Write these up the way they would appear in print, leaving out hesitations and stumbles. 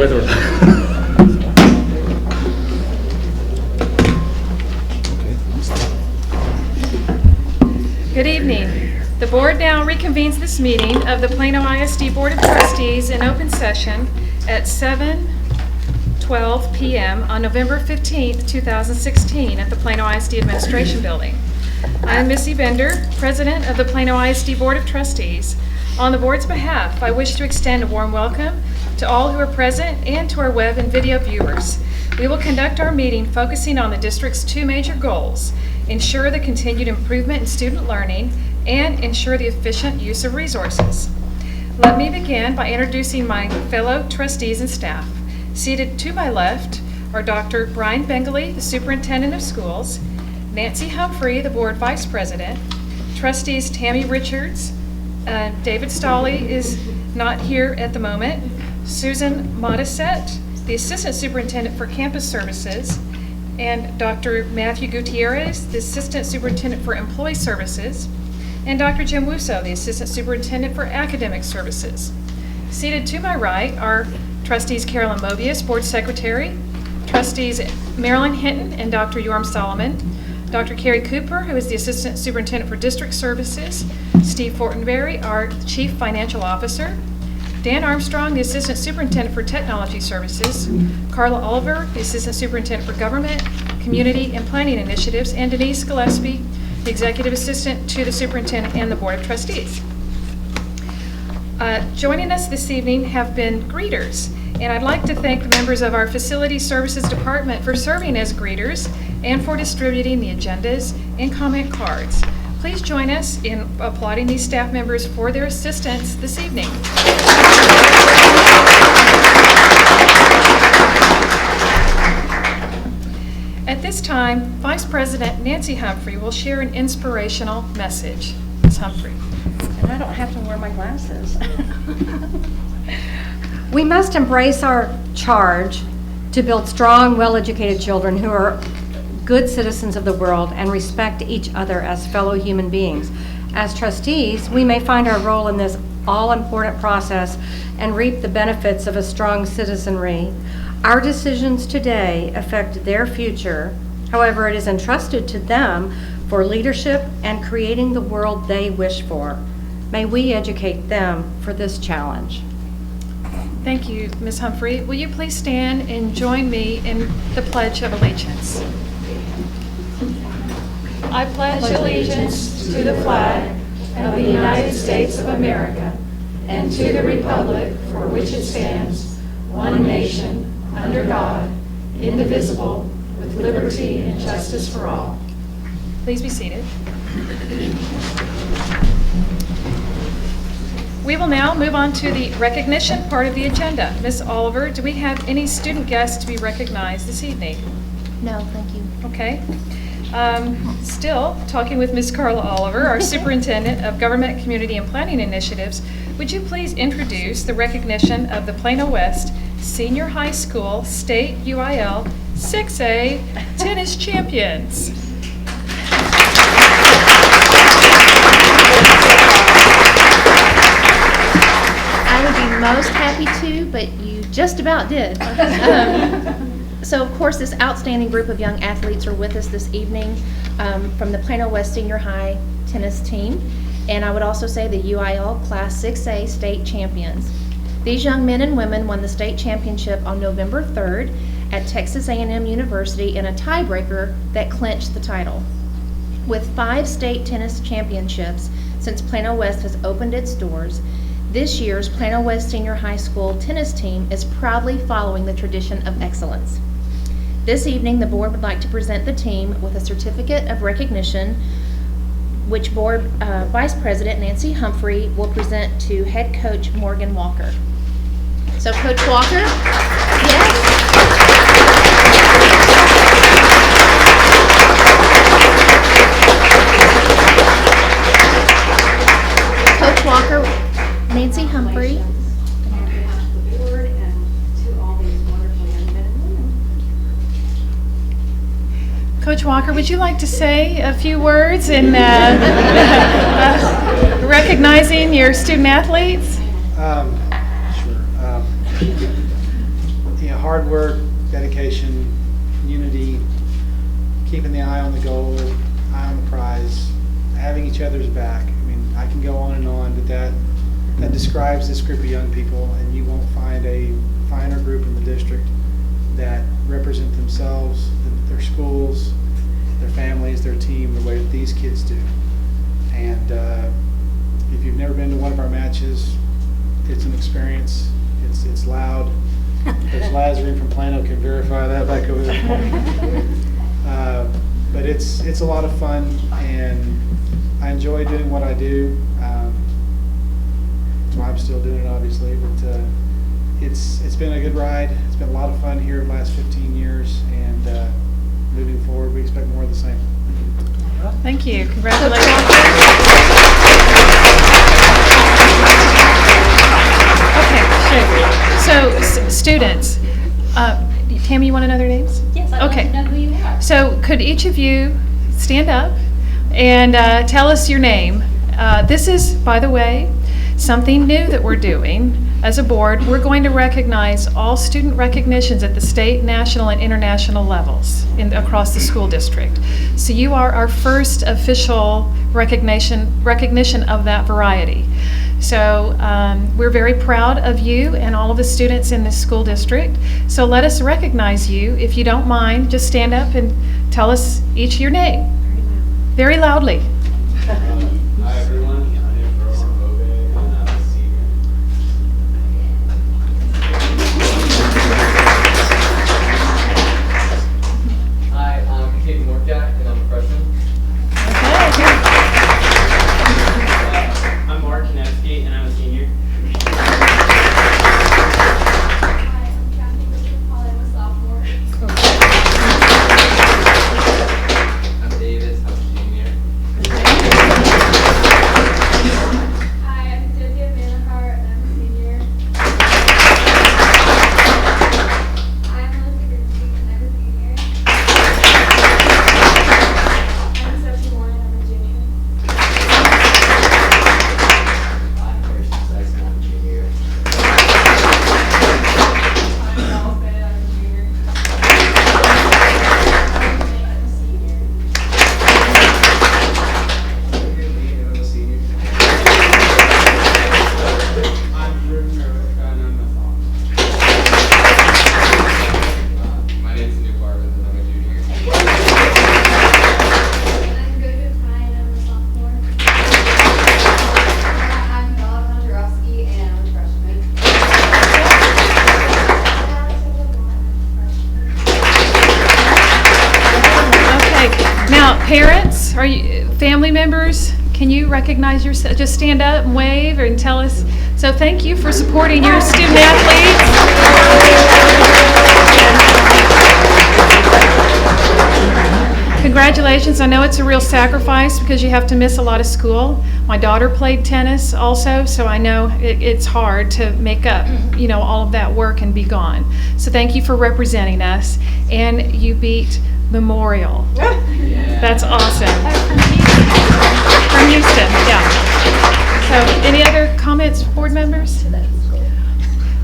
with her. Good evening. The board now reconvenes this meeting of the Plano ISD Board of Trustees in open session at 7:12 p.m. on November 15th, 2016 at the Plano ISD Administration Building. I am Missy Bender, President of the Plano ISD Board of Trustees. On the board's behalf, I wish to extend a warm welcome to all who are present and to our web and video viewers. We will conduct our meeting focusing on the district's two major goals: ensure the continued improvement in student learning and ensure the efficient use of resources. Let me begin by introducing my fellow trustees and staff. Seated to my left are Dr. Brian Bengali, the Superintendent of Schools, Nancy Humphrey, the Board Vice President, Trustees Tammy Richards, David Stolley is not here at the moment, Susan Modisette, the Assistant Superintendent for Campus Services, and Dr. Matthew Gutierrez, the Assistant Superintendent for Employee Services, and Dr. Jim Wusso, the Assistant Superintendent for Academic Services. Seated to my right are Trustees Carolyn Mobius, Board Secretary, Trustees Marilyn Hinton and Dr. Yorm Solomon, Dr. Carrie Cooper, who is the Assistant Superintendent for District Services, Steve Fortenberry, our Chief Financial Officer, Dan Armstrong, the Assistant Superintendent for Technology Services, Carla Oliver, the Assistant Superintendent for Government, Community, and Planning Initiatives, and Denise Gillespie, the Executive Assistant to the Superintendent and the Board of Trustees. Joining us this evening have been greeters, and I'd like to thank the members of our Facility Services Department for serving as greeters and for distributing the agendas and comment cards. Please join us in applauding these staff members for their assistance this evening. At this time, Vice President Nancy Humphrey will share an inspirational message. Ms. Humphrey. And I don't have to wear my glasses. We must embrace our charge to build strong, well-educated children who are good citizens of the world and respect each other as fellow human beings. As trustees, we may find our role in this all-important process and reap the benefits of a strong citizenry. Our decisions today affect their future. However, it is entrusted to them for leadership and creating the world they wish for. May we educate them for this challenge. Thank you, Ms. Humphrey. Will you please stand and join me in the Pledge of Allegiance? I pledge allegiance to the flag of the United States of America and to the republic for which it stands, one nation, under God, indivisible, with liberty and justice for all. Please be seated. We will now move on to the recognition part of the agenda. Ms. Oliver, do we have any student guests to be recognized this evening? No, thank you. Okay. Still talking with Ms. Carla Oliver, our Superintendent of Government, Community, and Planning Initiatives. Would you please introduce the recognition of the Plano West Senior High School State UIL 6A tennis champions? I would be most happy to, but you just about did. So, of course, this outstanding group of young athletes are with us this evening from the Plano West Senior High tennis team. And I would also say the UIL Class 6A state champions. These young men and women won the state championship on November 3rd at Texas A&M University in a tiebreaker that clinched the title. With 5 state tennis championships since Plano West has opened its doors, this year's Plano West Senior High School tennis team is proudly following the tradition of excellence. This evening, the board would like to present the team with a certificate of recognition, which Board Vice President Nancy Humphrey will present to head coach Morgan Walker. So, Coach Walker, yes. Coach Walker, Nancy Humphrey. Coach Walker, would you like to say a few words in recognizing your student athletes? Sure. hard work, dedication, unity, keeping the eye on the goal, eye on the prize, having each other's back. I mean, I can go on and on, but that describes this group of young people, and you won't find a finer group in the district that represent themselves, their schools, their families, their team, the way that these kids do. And if you've never been to one of our matches, it's an experience. It's loud. There's Lazarine from Plano can verify that back over there. But it's a lot of fun, and I enjoy doing what I do. That's why I'm still doing it, obviously. But it's been a good ride. It's been a lot of fun here the last 15 years, and moving forward, we expect more of the same. Thank you. Congratulations. Okay, sure. So, students, Tammy, you want to know their names? Yes, I'd Okay. like to know who you are. So, could each of you stand up and tell us your name? This is, by the way, something new that we're doing as a board. We're going to recognize all student recognitions at the state, national, and international levels across the school district. So you are our first official recognition of that variety. So we're very proud of you and all of the students in this school district. So let us recognize you. If you don't mind, just stand up and tell us each your name. Very loudly. Hi everyone, my name is Roman Bobe and I'm a senior. Hi, I'm Caden Morkat and I'm a freshman. I'm Mark Kinevsky and I'm a senior. I'm Davis, I'm a junior. Hi, I'm Cynthia Manahart, and I'm a senior. I'm Melissa Grigsby, and I'm a senior. I'm Sophie Warren, and I'm a junior. I'm Christian Sykes and I'm a junior. I'm Alice Bennett, I'm a junior. I'm a senior. I'm a senior. I'm Drew Merwick and I'm a sophomore. My name's Nick Barton and I'm a junior. I'm Goodwood Ty, and I'm a sophomore. I'm Bella Ponderovsky, and I'm a freshman. Okay. Now, parents, are you family members? Can you recognize yourself? Just stand up and wave and tell us. So, thank you for supporting your student athletes. Congratulations. I know it's a real sacrifice because you have to miss a lot of school. My daughter played tennis also, so I know it's hard to make up, all of that work and be gone. So thank you for representing us. And you beat Memorial. That's awesome. From Houston, yeah. So any other comments, board members?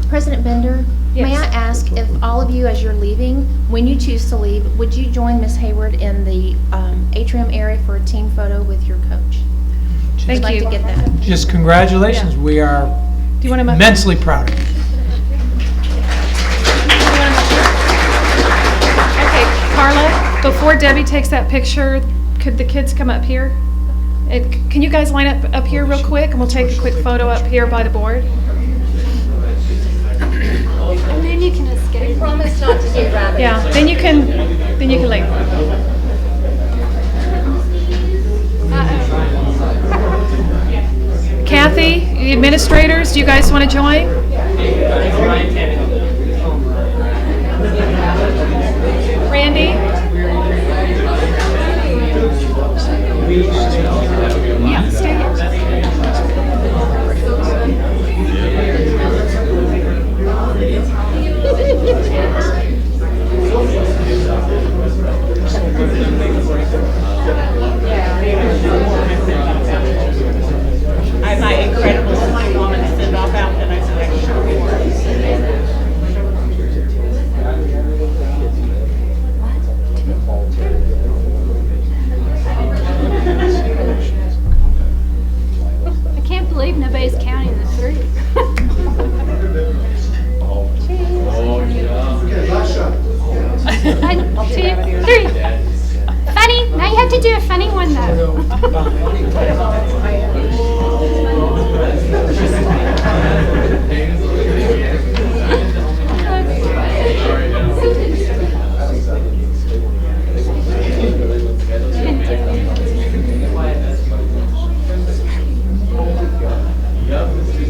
President Bender, may Yes. I ask if all of you, as you're leaving, when you choose to leave, would you join Ms. Hayward in the atrium area for a team photo with your coach? Thank We'd like you. to get that. Just congratulations. Yeah. We are Do you want to? immensely proud of you. Okay, Carla, before Debbie takes that picture, could the kids come up here? Can you guys line up here real quick, and we'll take a quick photo up here by the board? And then you can escape. Promise not to get rabbit. Yeah, then you can leave. Kathy, the administrators, do you guys want to join? Randy? Yeah, stay here. I have my incredible woman send off outfit. I said, Funny one though.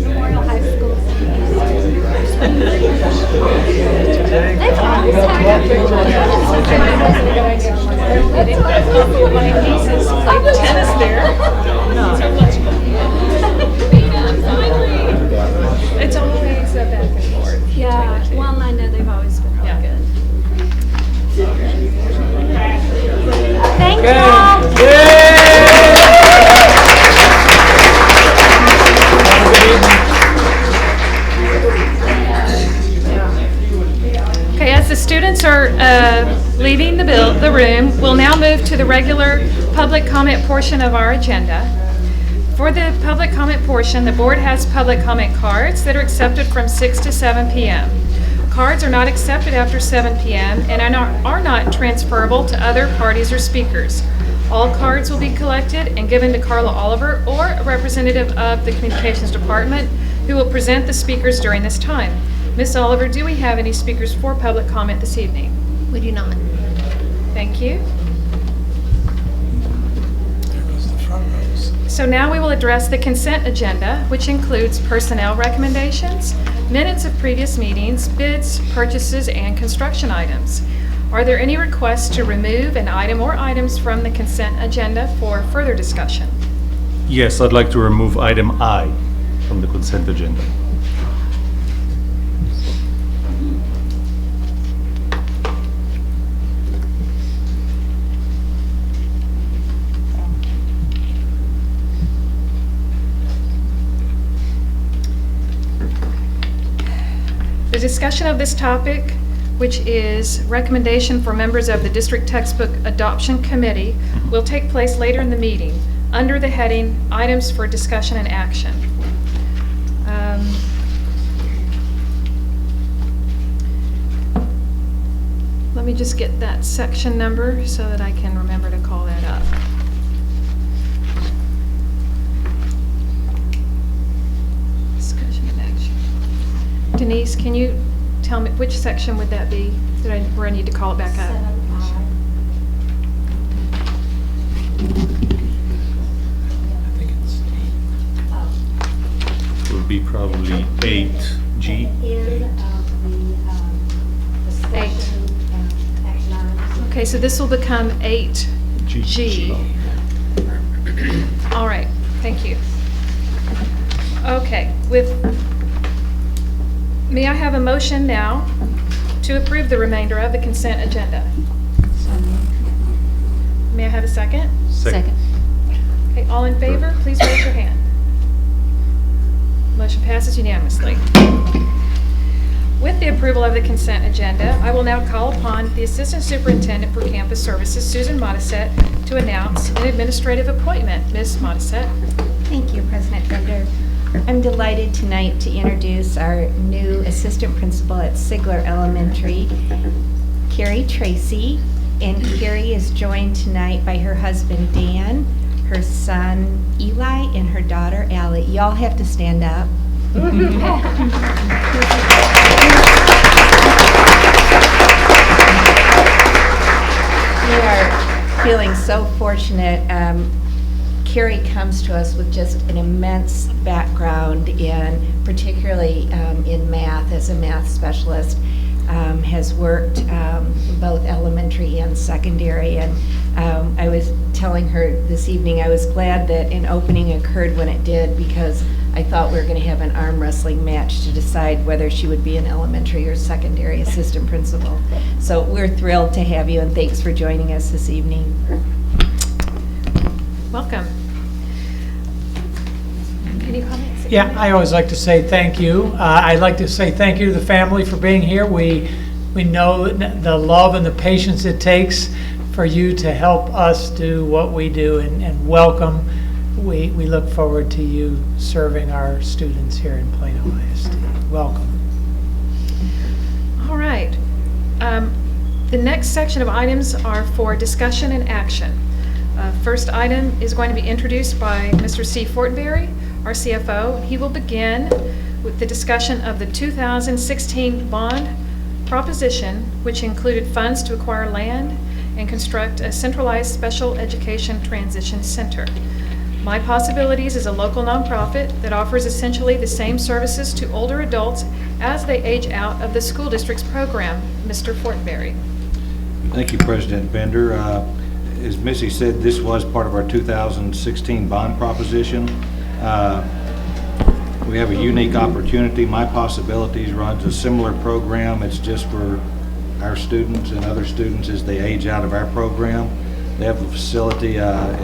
Memorial High School. They've always My nieces played tennis there. It's always a back and forth. Yeah, well, I know they've always been really good. Thank y'all. Okay, as the students are leaving the room, we'll now move to the regular public comment portion of our agenda. For the public comment portion, the board has public comment cards that are accepted from 6 to 7 p.m. Cards are not accepted after 7 p.m. and are not transferable to other parties or speakers. All cards will be collected and given to Carla Oliver or a representative of the Communications Department who will present the speakers during this time. Ms. Oliver, do we have any speakers for public comment this evening? We do not. Thank you. So now we will address the consent agenda, which includes personnel recommendations, minutes of previous meetings, bids, purchases, and construction items. Are there any requests to remove an item or items from the consent agenda for further discussion? Yes, I'd like to remove item I from the consent agenda. The discussion of this topic, which is recommendation for members of the District Textbook Adoption Committee, will take place later in the meeting under the heading Items for Discussion and Action. Let me just get that section number so that I can remember to call that up. Discussion and action. Denise, can you tell me, which section would that be where I need to call it back up? It would be probably 8G. Okay, so this will become 8G. All right, thank you. Okay, may I have a motion now to approve the remainder of the consent agenda? May I have a second? Second. Okay, all in favor, please raise your hand. Motion passes unanimously. With the approval of the consent agenda, I will now call upon the Assistant Superintendent for Campus Services, Susan Modisette, to announce an administrative appointment. Ms. Modisette. Thank you, President Bender. I'm delighted tonight to introduce our new assistant principal at Sigler Elementary, Carrie Tracy. And Carrie is joined tonight by her husband, Dan, her son, Eli, and her daughter, Allie. Y'all have to stand up. We are feeling so fortunate. Carrie comes to us with just an immense background in, particularly in math, as a math specialist, has worked both elementary and secondary. And I was telling her this evening I was glad that an opening occurred when it did, because I thought we were going to have an arm wrestling match to decide whether she would be an elementary or secondary assistant principal. So we're thrilled to have you, and thanks for joining us this evening. Welcome. Any comments? Yeah, I always like to say thank you. I'd like to say thank you to the family for being here. We know the love and the patience it takes for you to help us do what we do, and welcome. We look forward to you serving our students here in Plano ISD. Welcome. All right. The next section of items are for discussion and action. First item is going to be introduced by Mr. Steve Fortenberry, our CFO. He will begin with the discussion of the 2016 bond proposition, which included funds to acquire land and construct a centralized special education transition center. My Possibilities is a local nonprofit that offers essentially the same services to older adults as they age out of the school district's program. Mr. Fortenberry. Thank you, President Bender. As Missy said, this was part of our 2016 bond proposition. We have a unique opportunity. My Possibilities runs a similar program. It's just for our students and other students as they age out of our program. They have a facility at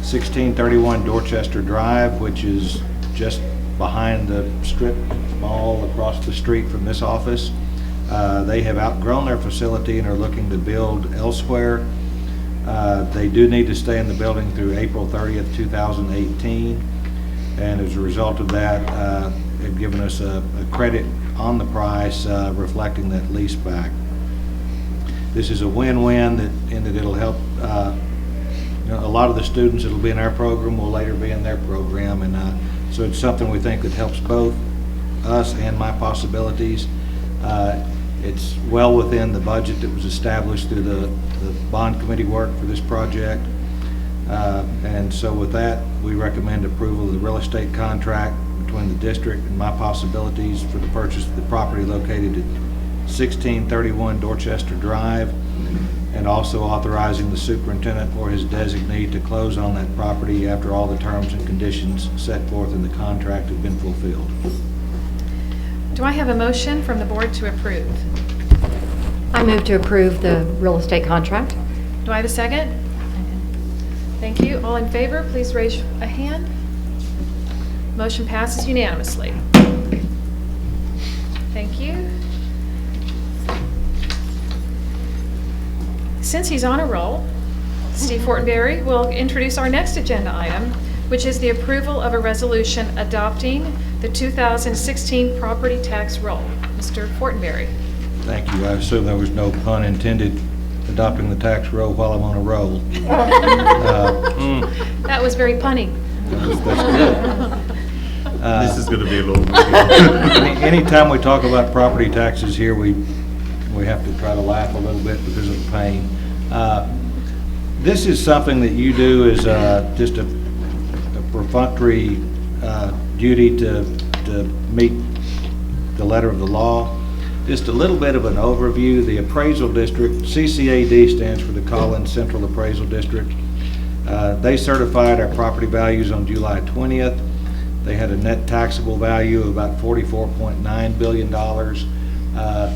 1631 Dorchester Drive, which is just behind the strip mall across the street from this office. They have outgrown their facility and are looking to build elsewhere. They do need to stay in the building through April 30th, 2018. And as a result of that, they've given us a credit on the price reflecting that lease back. This is a win-win in that it'll help a lot of the students that'll be in our program will later be in their program, and so it's something we think that helps both us and My Possibilities. It's well within the budget that was established through the bond committee work for this project. And so with that, we recommend approval of the real estate contract between the district and My Possibilities for the purchase of the property located at 1631 Dorchester Drive, and also authorizing the superintendent or his designee to close on that property after all the terms and conditions set forth in the contract have been fulfilled. Do I have a motion from the board to approve? I move to approve the real estate contract. Do I have a second? Thank you. All in favor, please raise a hand. Motion passes unanimously. Thank you. Since he's on a roll, Steve Fortenberry will introduce our next agenda item, which is the approval of a resolution adopting the 2016 property tax roll. Mr. Fortenberry. Thank you. I assume there was no pun intended adopting the tax roll while I'm on a roll. That was very punny. That's good. This is going to be a long Anytime we talk about property taxes here, we have to try to laugh a little bit because of the pain. This is something that you do as just a perfunctory duty to meet the letter of the law. Just a little bit of an overview. The appraisal district, CCAD stands for the Collins Central Appraisal District. They certified our property values on July 20th. They had a net taxable value of about $44.9 billion.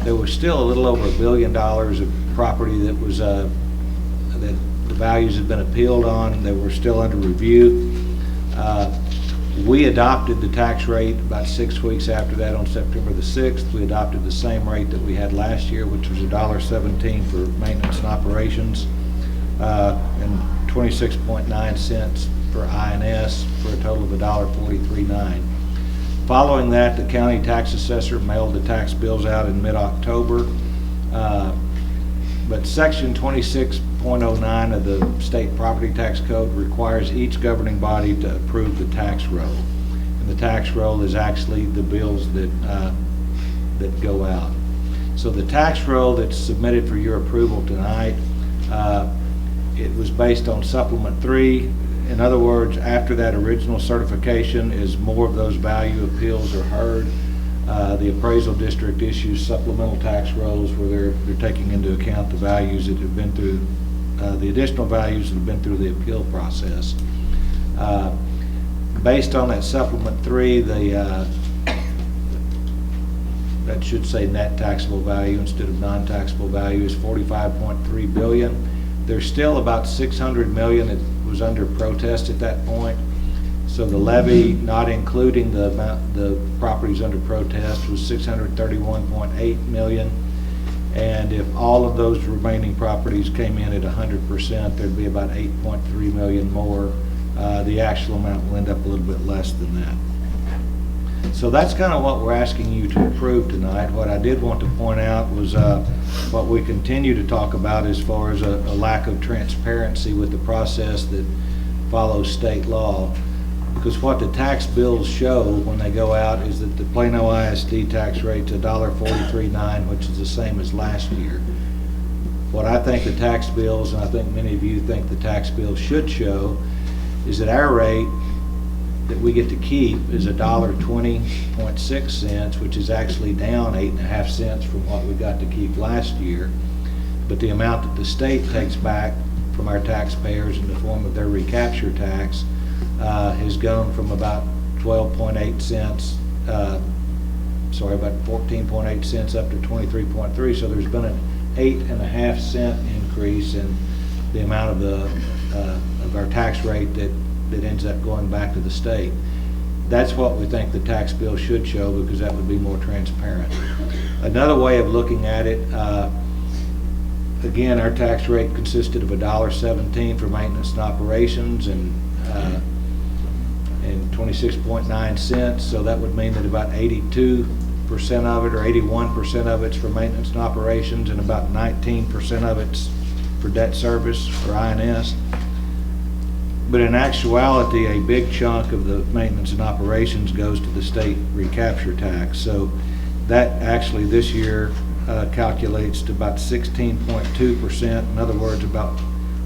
There was still a little over $1 billion of property that was that the values had been appealed on. They were still under review. We adopted the tax rate about 6 weeks after that on September the 6th. We adopted the same rate that we had last year, which was $1.17 for maintenance and operations, and 26.9 cents for INS, for a total of $1.439. Following that, the county tax assessor mailed the tax bills out in mid-October. But Section 26.09 of the state property tax code requires each governing body to approve the tax roll. And the tax roll is actually the bills that go out. So the tax roll that's submitted for your approval tonight, it was based on Supplement 3. In other words, after that original certification, as more of those value appeals are heard, the appraisal district issues supplemental tax rolls where they're taking into account the values that have been through, the additional values that have been through the appeal process. Based on that Supplement 3, that should say net taxable value instead of non-taxable value is $45.3 billion. There's still about $600 million that was under protest at that point. So the levy, not including the properties under protest, was $631.8 million. And if all of those remaining properties came in at 100%, there'd be about $8.3 million more. The actual amount will end up a little bit less than that. So that's kind of what we're asking you to approve tonight. What I did want to point out was what we continue to talk about as far as a lack of transparency with the process that follows state law. Because what the tax bills show when they go out is that the Plano ISD tax rate's $1.439, which is the same as last year. What I think the tax bills, and I think many of you think the tax bills should show, is that our rate that we get to keep is $1.20.6, which is actually down 8.5 cents from what we got to keep last year. But the amount that the state takes back from our taxpayers in the form of their recapture tax has gone from about 12.8 cents, about 14.8 cents up to 23.3. So there's been an 8.5 cent increase in the amount of our tax rate that ends up going back to the state. That's what we think the tax bill should show, because that would be more transparent. Another way of looking at it, again, our tax rate consisted of $1.17 for maintenance and operations and 26.9 cents. So that would mean that about 82% of it or 81% of it's for maintenance and operations, and about 19% of it's for debt service or INS. But in actuality, a big chunk of the maintenance and operations goes to the state recapture tax. So that actually this year calculates to about 16.2%. In other words, about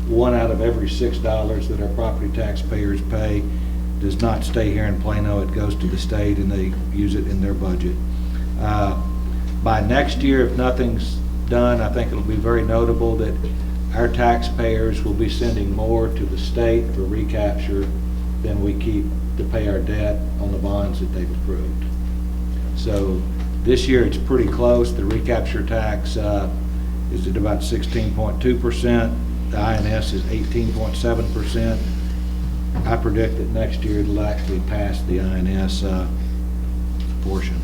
1 out of every $6 that our property taxpayers pay does not stay here in Plano. It goes to the state and they use it in their budget. By next year, if nothing's done, I think it'll be very notable that our taxpayers will be sending more to the state for recapture than we keep to pay our debt on the bonds that they've approved. So this year it's pretty close. The recapture tax is at about 16.2%. The INS is 18.7%. I predict that next year it'll actually pass the INS portion.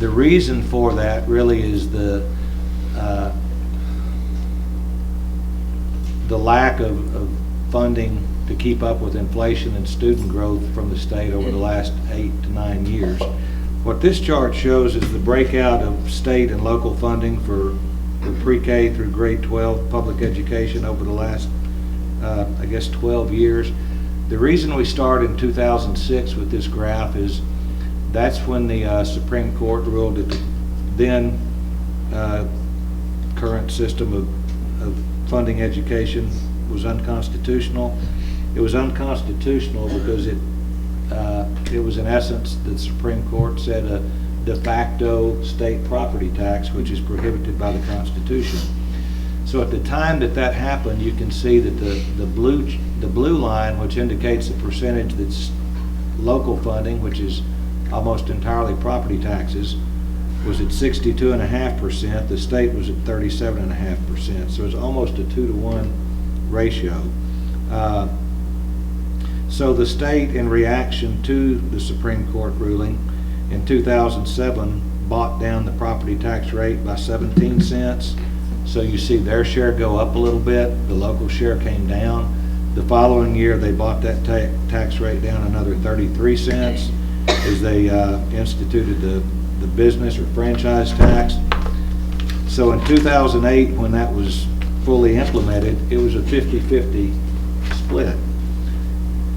The reason for that really is the lack of funding to keep up with inflation and student growth from the state over the last 8 to 9 years. What this chart shows is the breakout of state and local funding for pre-K through grade 12 public education over the last, 12 years. The reason we start in 2006 with this graph is that's when the Supreme Court ruled that the then current system of funding education was unconstitutional. It was unconstitutional because it was in essence, the Supreme Court said, a de facto state property tax, which is prohibited by the Constitution. So at the time that happened, you can see that the blue line, which indicates the percentage that's local funding, which is almost entirely property taxes, was at 62.5%. The state was at 37.5%. So it's almost a 2-to-1 ratio. So the state, in reaction to the Supreme Court ruling in 2007, bought down the property tax rate by 17 cents. So you see their share go up a little bit. The local share came down. The following year, they bought that tax rate down another 33 cents as they instituted the business or franchise tax. So in 2008, when that was fully implemented, it was a 50-50 split.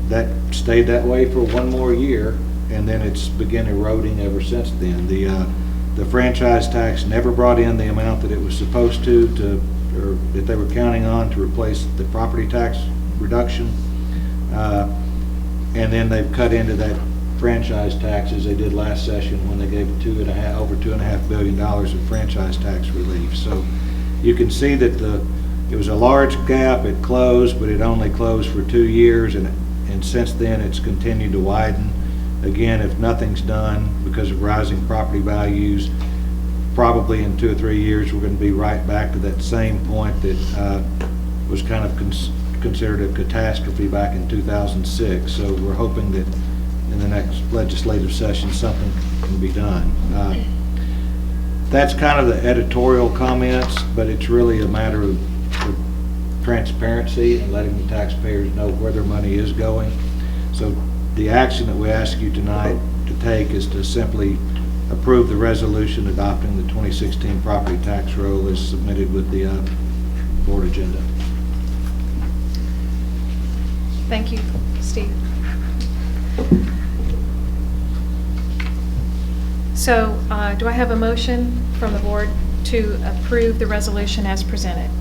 That stayed that way for one more year, and then it's begun eroding ever since then. The franchise tax never brought in the amount that it was supposed to or that they were counting on to replace the property tax reduction. And then they've cut into that franchise tax as they did last session when they gave over $2.5 billion of franchise tax relief. So you can see that it was a large gap. It closed, but it only closed for 2 years, and since then it's continued to widen. Again, if nothing's done because of rising property values, probably in 2 or 3 years we're going to be right back to that same point that was kind of considered a catastrophe back in 2006. So we're hoping that in the next legislative session something can be done. That's kind of the editorial comments, but it's really a matter of transparency and letting the taxpayers know where their money is going. So the action that we ask you tonight to take is to simply approve the resolution adopting the 2016 property tax roll as submitted with the board agenda. Thank you, Steve. So, do I have a motion from the board to approve the resolution as presented?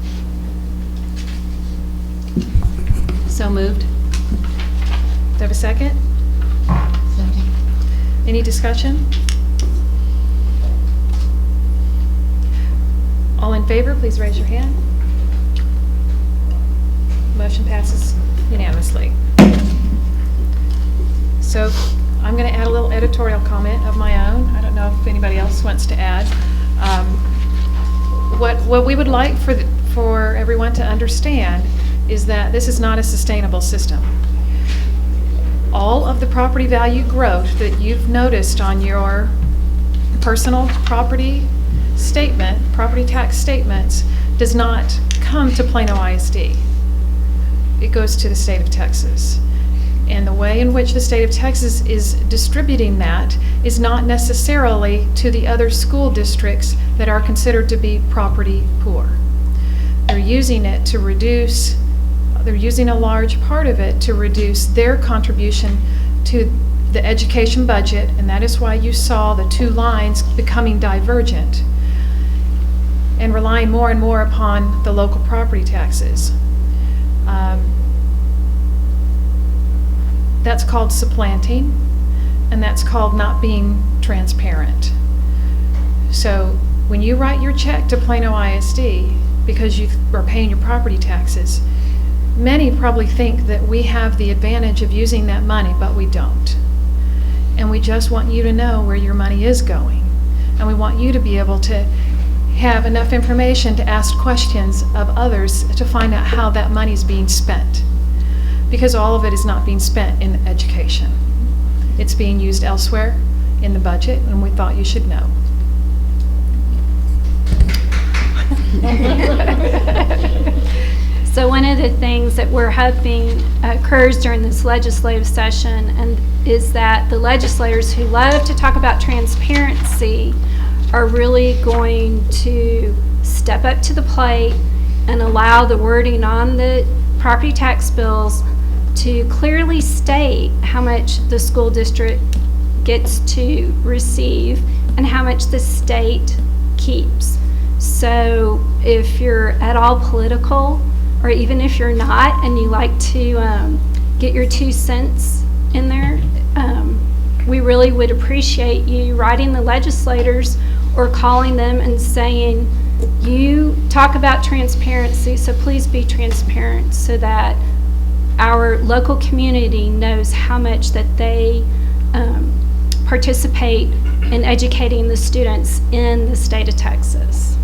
So moved. Do I have a second? Any discussion? All in favor, please raise your hand. Motion passes unanimously. So I'm going to add a little editorial comment of my own. I don't know if anybody else wants to add. What we would like for everyone to understand is that this is not a sustainable system. All of the property value growth that you've noticed on your personal property statement, property tax statements, does not come to Plano ISD. It goes to the state of Texas. And the way in which the state of Texas is distributing that is not necessarily to the other school districts that are considered to be property poor. They're using it to reduce, they're using a large part of it to reduce their contribution to the education budget, and that is why you saw the two lines becoming divergent and relying more and more upon the local property taxes. That's called supplanting, and that's called not being transparent. So when you write your check to Plano ISD because you are paying your property taxes, many probably think that we have the advantage of using that money, but we don't. And we just want you to know where your money is going. And we want you to be able to have enough information to ask questions of others to find out how that money is being spent. Because all of it is not being spent in education. It's being used elsewhere in the budget, and we thought you should know. So one of the things that we're hoping occurs during this legislative session is that the legislators who love to talk about transparency are really going to step up to the plate and allow the wording on the property tax bills to clearly state how much the school district gets to receive and how much the state keeps. So if you're at all political, or even if you're not and you like to get your 2 cents in there, we really would appreciate you writing the legislators or calling them and saying, you talk about transparency, so please be transparent so that our local community knows how much that they participate in educating the students in the state of Texas.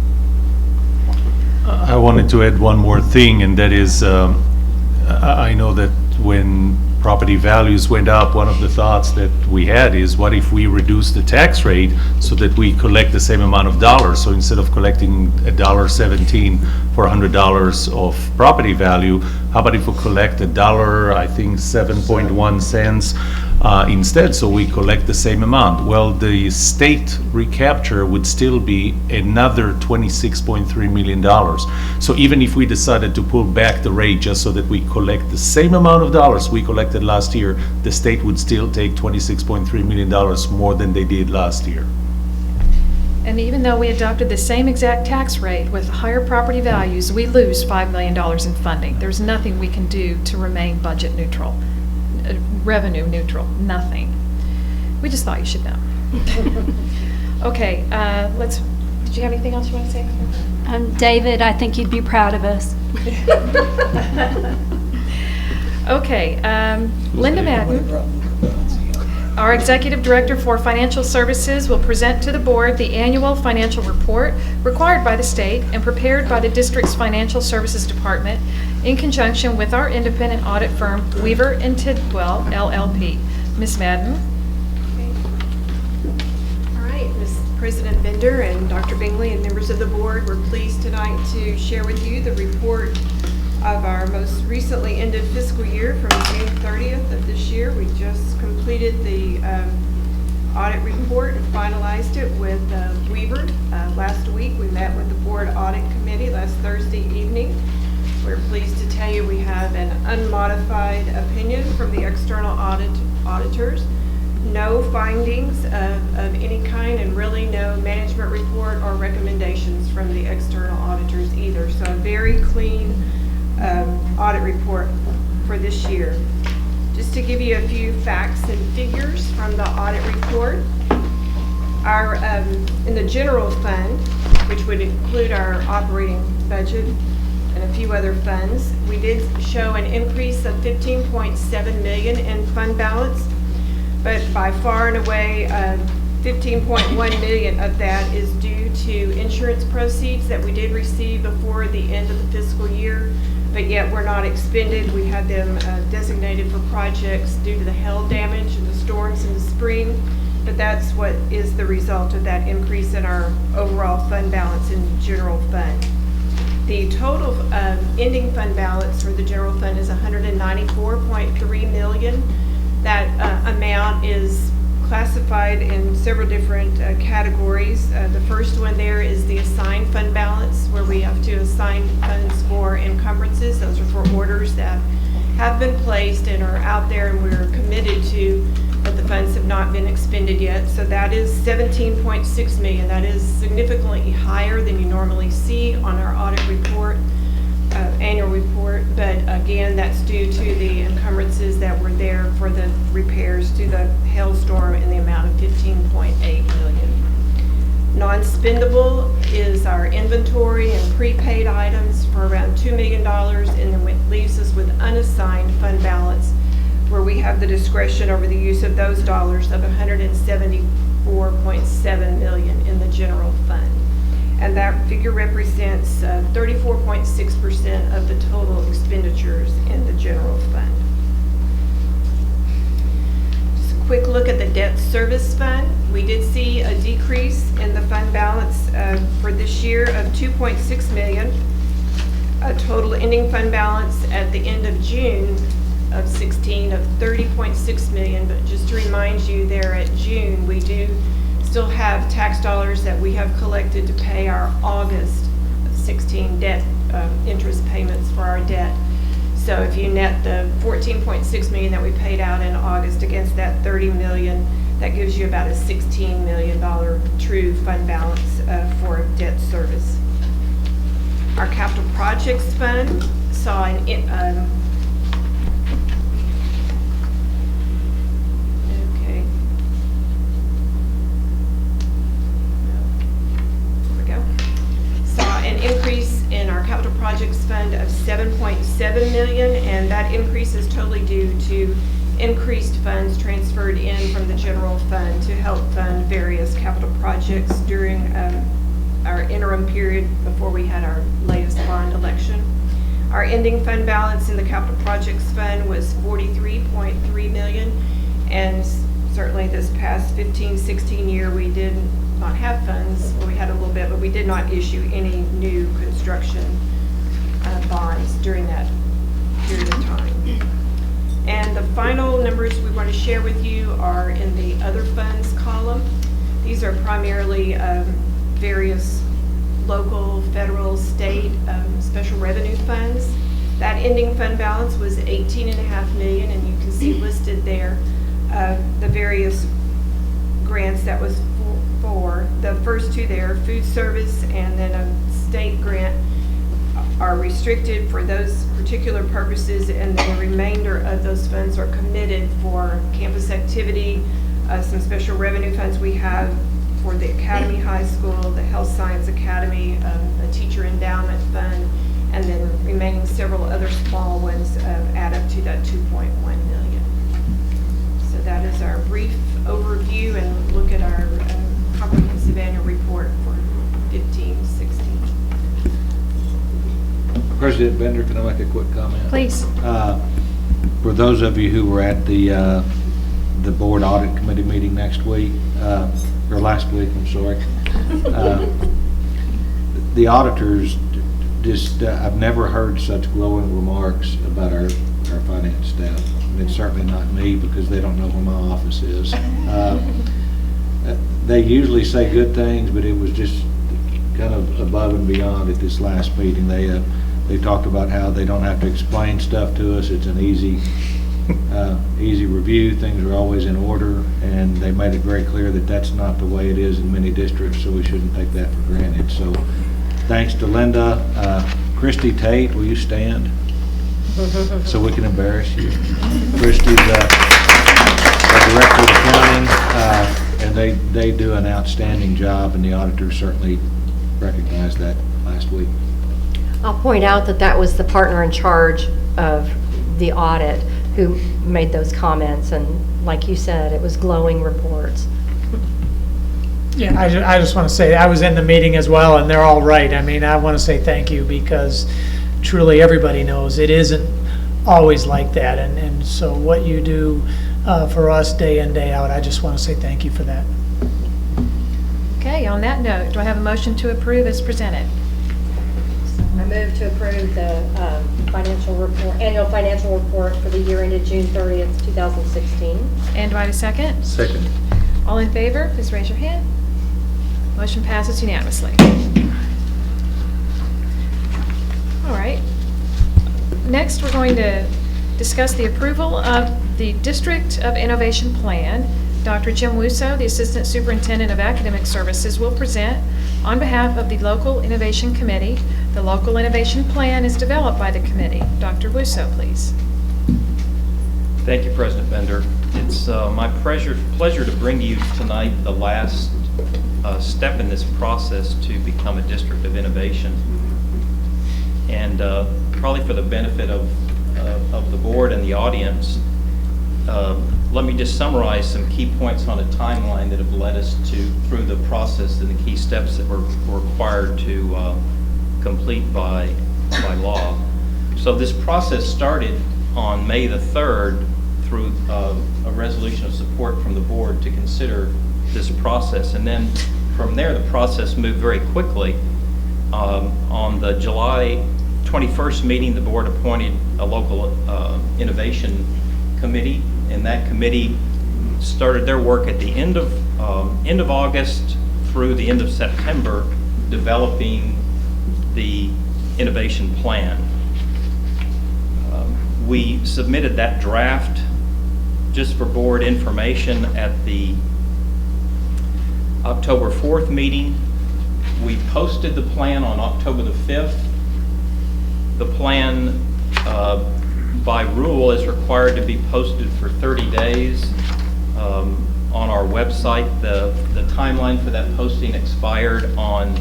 I wanted to add one more thing, and that is, I know that when property values went up, one of the thoughts that we had is, what if we reduce the tax rate so that we collect the same amount of dollars? So instead of collecting $1.17 for $100 of property value, how about if we collect $7.1 instead, so we collect the same amount? Well, the state recapture would still be another $26.3 million. So even if we decided to pull back the rate just so that we collect the same amount of dollars we collected last year, the state would still take $26.3 million more than they did last year. And even though we adopted the same exact tax rate with higher property values, we lose $5 million in funding. There's nothing we can do to remain budget neutral, revenue neutral, nothing. We just thought you should know. Okay, did you have anything else you want to say? David, I think you'd be proud of us. Okay, Linda Madden, our Executive Director for Financial Services, will present to the board the annual financial report required by the state and prepared by the district's Financial Services Department in conjunction with our independent audit firm, Weaver and Tidwell, LLP. Ms. Madden. All right, Ms. President Bender and Dr. Bingley and members of the board, we're pleased tonight to share with you the report of our most recently ended fiscal year from June 30th of this year. We just completed the audit report and finalized it with Weaver. Last week, we met with the Board Audit Committee last Thursday evening. We're pleased to tell you we have an unmodified opinion from the external auditors. No findings of any kind, and really no management report or recommendations from the external auditors either. So a very clean audit report for this year. Just to give you a few facts and figures from the audit report, our in the general fund, which would include our operating budget and a few other funds, we did show an increase of $15.7 million in fund balance, but by far and away, $15.1 million of that is due to insurance proceeds that we did receive before the end of the fiscal year, but yet were not expended. We had them designated for projects due to the hail damage and the storms in the spring, but that's what is the result of that increase in our overall fund balance in the general fund. The total ending fund balance for the general fund is $194.3 million. That amount is classified in several different categories. The first one there is the assigned fund balance, where we have to assign funds for encumbrances. Those are for orders that have been placed and are out there and we're committed to, but the funds have not been expended yet. So that is $17.6 million. That is significantly higher than you normally see on our audit report, annual report, but again, that's due to the encumbrances that were there for the repairs to the hailstorm in the amount of $15.8 million. Non-spendable is our inventory and prepaid items for around $2 million, and then it leaves us with unassigned fund balance, where we have the discretion over the use of those dollars of $174.7 million in the general fund. And that figure represents 34.6% of the total expenditures in the general fund. Just a quick look at the debt service fund. We did see a decrease in the fund balance for this year of $2.6 million. A total ending fund balance at the end of June of 16 of $30.6 million. But just to remind you, there at June, we do still have tax dollars that we have collected to pay our August of 16 debt interest payments for our debt. So if you net the $14.6 million that we paid out in August against that $30 million, that gives you about a $16 million true fund balance for debt service. Our capital projects fund saw an increase in our capital projects fund of $7.7 million, and that increase is totally due to increased funds transferred in from the general fund to help fund various capital projects during our interim period before we had our latest bond election. Our ending fund balance in the capital projects fund was $43.3 million, and certainly this past 15-16 year we did not have funds. Well, we had a little bit, but we did not issue any new construction bonds during that period of time. And the final numbers we want to share with you are in the other funds column. These are primarily various local, federal, state, special revenue funds. That ending fund balance was $18.5 million, and you can see listed there the various grants that was for. The first two there, food service and then a state grant, are restricted for those particular purposes, and then the remainder of those funds are committed for campus activity, some special revenue funds we have for the Academy High School, the Health Science Academy, a teacher endowment fund, and then remaining several other small ones add up to that $2.1 million. So that is our brief overview and look at our comprehensive annual report for 15-16. President Bender, can I make a quick comment? Please. For those of you who were at the board audit committee meeting next week, or last week, I'm sorry, the auditors just, I've never heard such glowing remarks about our finance staff. And it's certainly not me, because they don't know where my office is. They usually say good things, but it was just kind of above and beyond at this last meeting. They talked about how they don't have to explain stuff to us. It's an easy review. Things are always in order, and they made it very clear that that's not the way it is in many districts, so we shouldn't take that for granted. So thanks to Linda. Christy Tate, will you stand so we can embarrass you? Christy's the Director of Accounting, and they do an outstanding job, and the auditors certainly recognized that last week. I'll point out that that was the partner in charge of the audit who made those comments, and like you said, it was glowing reports. Yeah, I just want to say, I was in the meeting as well, and they're all right. I mean, I want to say thank you, because truly everybody knows it isn't always like that, and so what you do for us day in, day out, I just want to say thank you for that. Okay, on that note, do I have a motion to approve as presented? I move to approve the annual financial report for the year ended June 30th, 2016. And do I have a second? Second. All in favor, please raise your hand. Motion passes unanimously. All right. Next, we're going to discuss the approval of the District of Innovation Plan. Dr. Jim Wusso, the Assistant Superintendent of Academic Services, will present on behalf of the Local Innovation Committee. The Local Innovation Plan is developed by the committee. Dr. Wusso, please. Thank you, President Bender. It's my pleasure to bring you tonight the last step in this process to become a District of Innovation. And probably for the benefit of the board and the audience, let me just summarize some key points on a timeline that have led us through the process and the key steps that were required to complete by law. So this process started on May the 3rd through a resolution of support from the board to consider this process. And then from there, the process moved very quickly. On the July 21st meeting, the board appointed a local innovation committee, and that committee started their work at the end of August through the end of September, developing the innovation plan. We submitted that draft just for board information at the October 4th meeting. We posted the plan on October the 5th. The plan, by rule, is required to be posted for 30 days on our website. The timeline for that posting expired on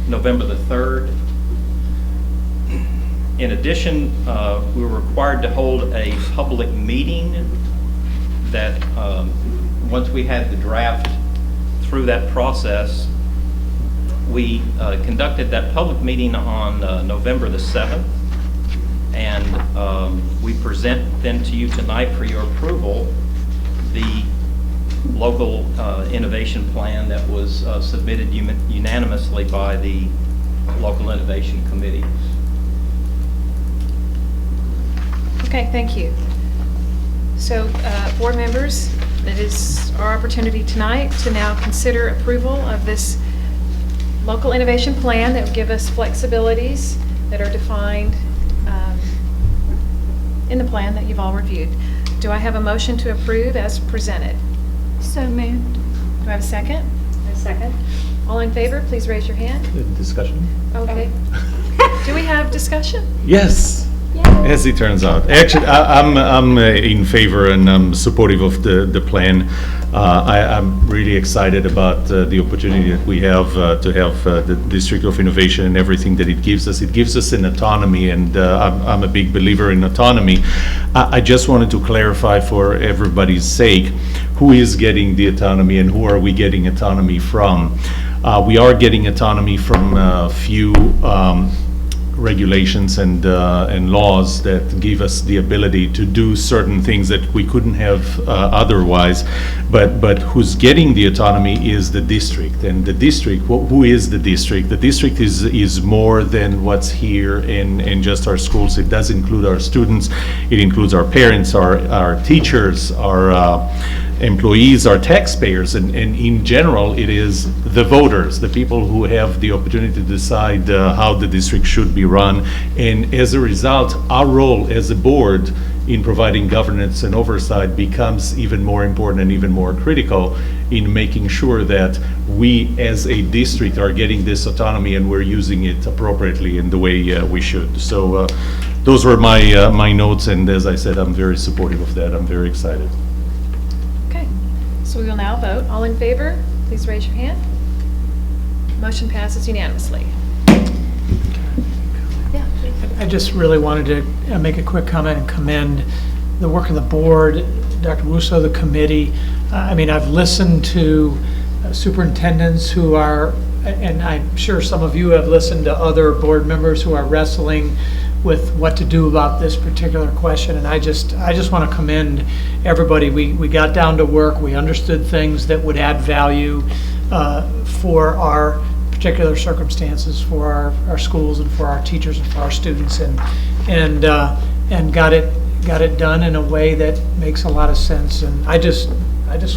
November the 3rd. In addition, we were required to hold a public meeting that, once we had the draft through that process, we conducted that public meeting on November the 7th, and we present then to you tonight for your approval the local innovation plan that was submitted unanimously by the Local Innovation Committee. Okay, thank you. So, board members, it is our opportunity tonight to now consider approval of this local innovation plan that will give us flexibilities that are defined in the plan that you've all reviewed. Do I have a motion to approve as presented? So moved. Do I have a second? A second. All in favor, please raise your hand. Discussion? Okay. Do we have discussion? Yes. As it turns out, actually, I'm in favor and I'm supportive of the plan. I'm really excited about the opportunity that we have to have the District of Innovation and everything that it gives us. It gives us an autonomy, and I'm a big believer in autonomy. I just wanted to clarify for everybody's sake, who is getting the autonomy and who are we getting autonomy from? We are getting autonomy from a few regulations and laws that give us the ability to do certain things that we couldn't have otherwise. But who's getting the autonomy is the district. And the district, who is the district? The district is more than what's here in just our schools. It does include our students. It includes our parents, our teachers, our employees are taxpayers, and in general, it is the voters, the people who have the opportunity to decide how the district should be run. And as a result, our role as a board in providing governance and oversight becomes even more important and even more critical in making sure that we as a district are getting this autonomy and we're using it appropriately in the way we should. So those were my notes, and as I said, I'm very supportive of that. I'm very excited. Okay, so we will now vote. All in favor, please raise your hand. Motion passes unanimously. Yeah, please. I just really wanted to make a quick comment and commend the work of the board, Dr. Russo, the committee. I mean, I've listened to superintendents who are, and I'm sure some of you have listened to other board members who are wrestling with what to do about this particular question, and I just want to commend everybody. We got down to work. We understood things that would add value for our particular circumstances, for our schools and for our teachers and for our students, and got it done in a way that makes a lot of sense. And I just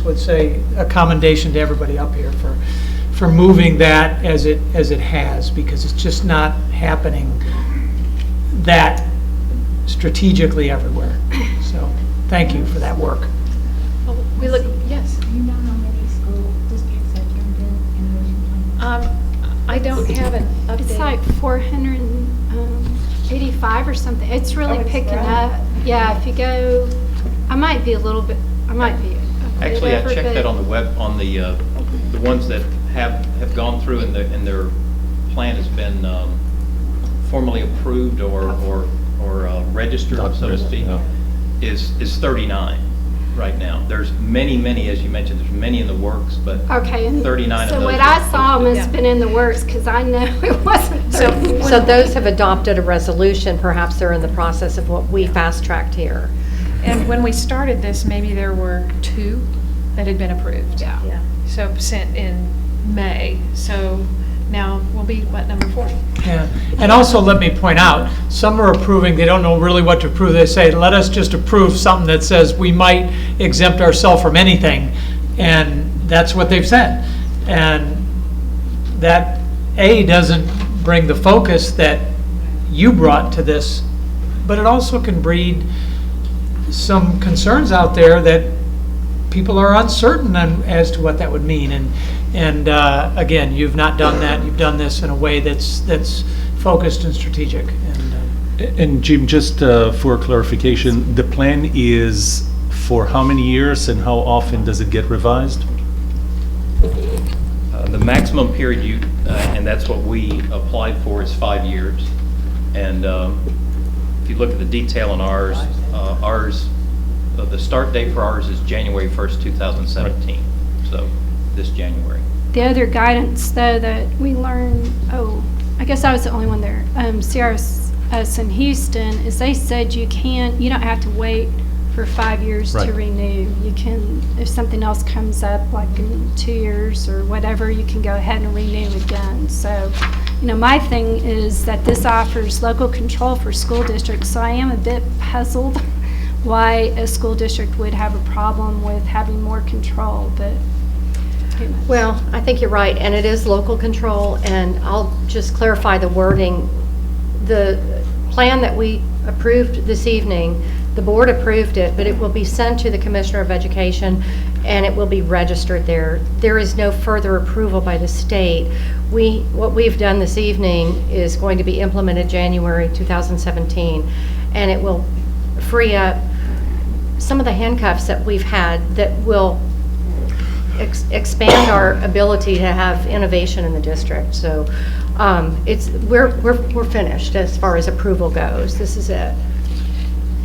would say a commendation to everybody up here for moving that as it has, because it's just not happening that strategically everywhere. So thank you for that work. We look, yes. Do you know how many school districts have turned in innovation plans? I don't have an update. It's like 485 or something. It's really picking right. up. Yeah, if you go, I might be a bit Actually, I over, checked but- that on the web, on the ones that have gone through and their plan has been formally approved or registered, so to speak, is 39 right now. There's many, as you mentioned, there's many in the works, but Okay, and 39 so of those. what I saw must Yeah. have been in the works, because I know it wasn't 31. So those have adopted a resolution. Perhaps they're in the process of what we fast-tracked here. And when we started this, maybe there were 2 that had been approved. Yeah. So sent in May. So now we'll be, what, number 4? Yeah, and also let me point out, some are approving, they don't know really what to approve. They say, let us just approve something that says we might exempt ourselves from anything, and that's what they've said. And that, A, doesn't bring the focus that you brought to this, but it also can breed some concerns out there that people are uncertain as to what that would mean. And again, you've not done that. You've done this in a way that's focused and strategic. And Jim, just for clarification, the plan is for how many years and how often does it get revised? The maximum period and that's what we applied for, is 5 years. And if you look at the detail on ours, the start date for ours is January 1st, 2017. So this January. The other guidance, though, that we learned, I guess I was the only one there, CRS in Houston, is they said you don't have to wait for 5 years to renew. You can, if something else comes up, like in 2 years or whatever, you can go ahead and renew again. So, my thing is that this offers local control for school districts, so I am a bit puzzled why a school district would have a problem with having more control, but who knows? Well, I think you're right, and it is local control, and I'll just clarify the wording. The plan that we approved this evening, the board approved it, but it will be sent to the Commissioner of Education, and it will be registered there. There is no further approval by the state. What we've done this evening is going to be implemented January 2017, and it will free up some of the handcuffs that we've had that will expand our ability to have innovation in the district. So we're finished as far as approval goes. This is it.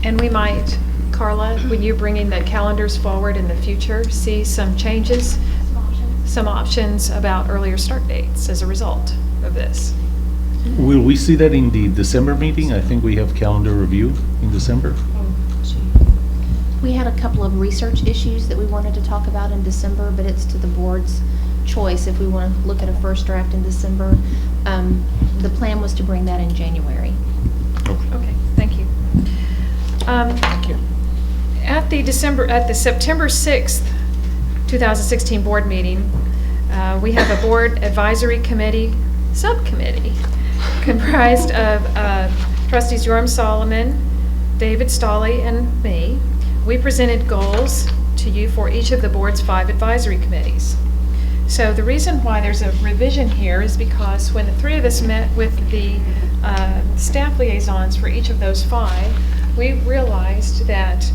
And we might, Carla, when you're bringing the calendars forward in the future, see some changes, some options about earlier start dates as a result of this. Will we see that in the December meeting? I think we have calendar review in December. We had a couple of research issues that we wanted to talk about in December, but it's to the board's choice if we want to look at a first draft in December. The plan was to bring that in January. Okay, thank you. Thank you. At the September 6th 2016 board meeting. We have a board advisory committee subcommittee comprised of trustees Joram Solomon, David Stolley, and me. We presented goals to you for each of the board's 5 advisory committees. So the reason why there's a revision here is because when the 3 of us met with the staff liaisons for each of those 5, we realized that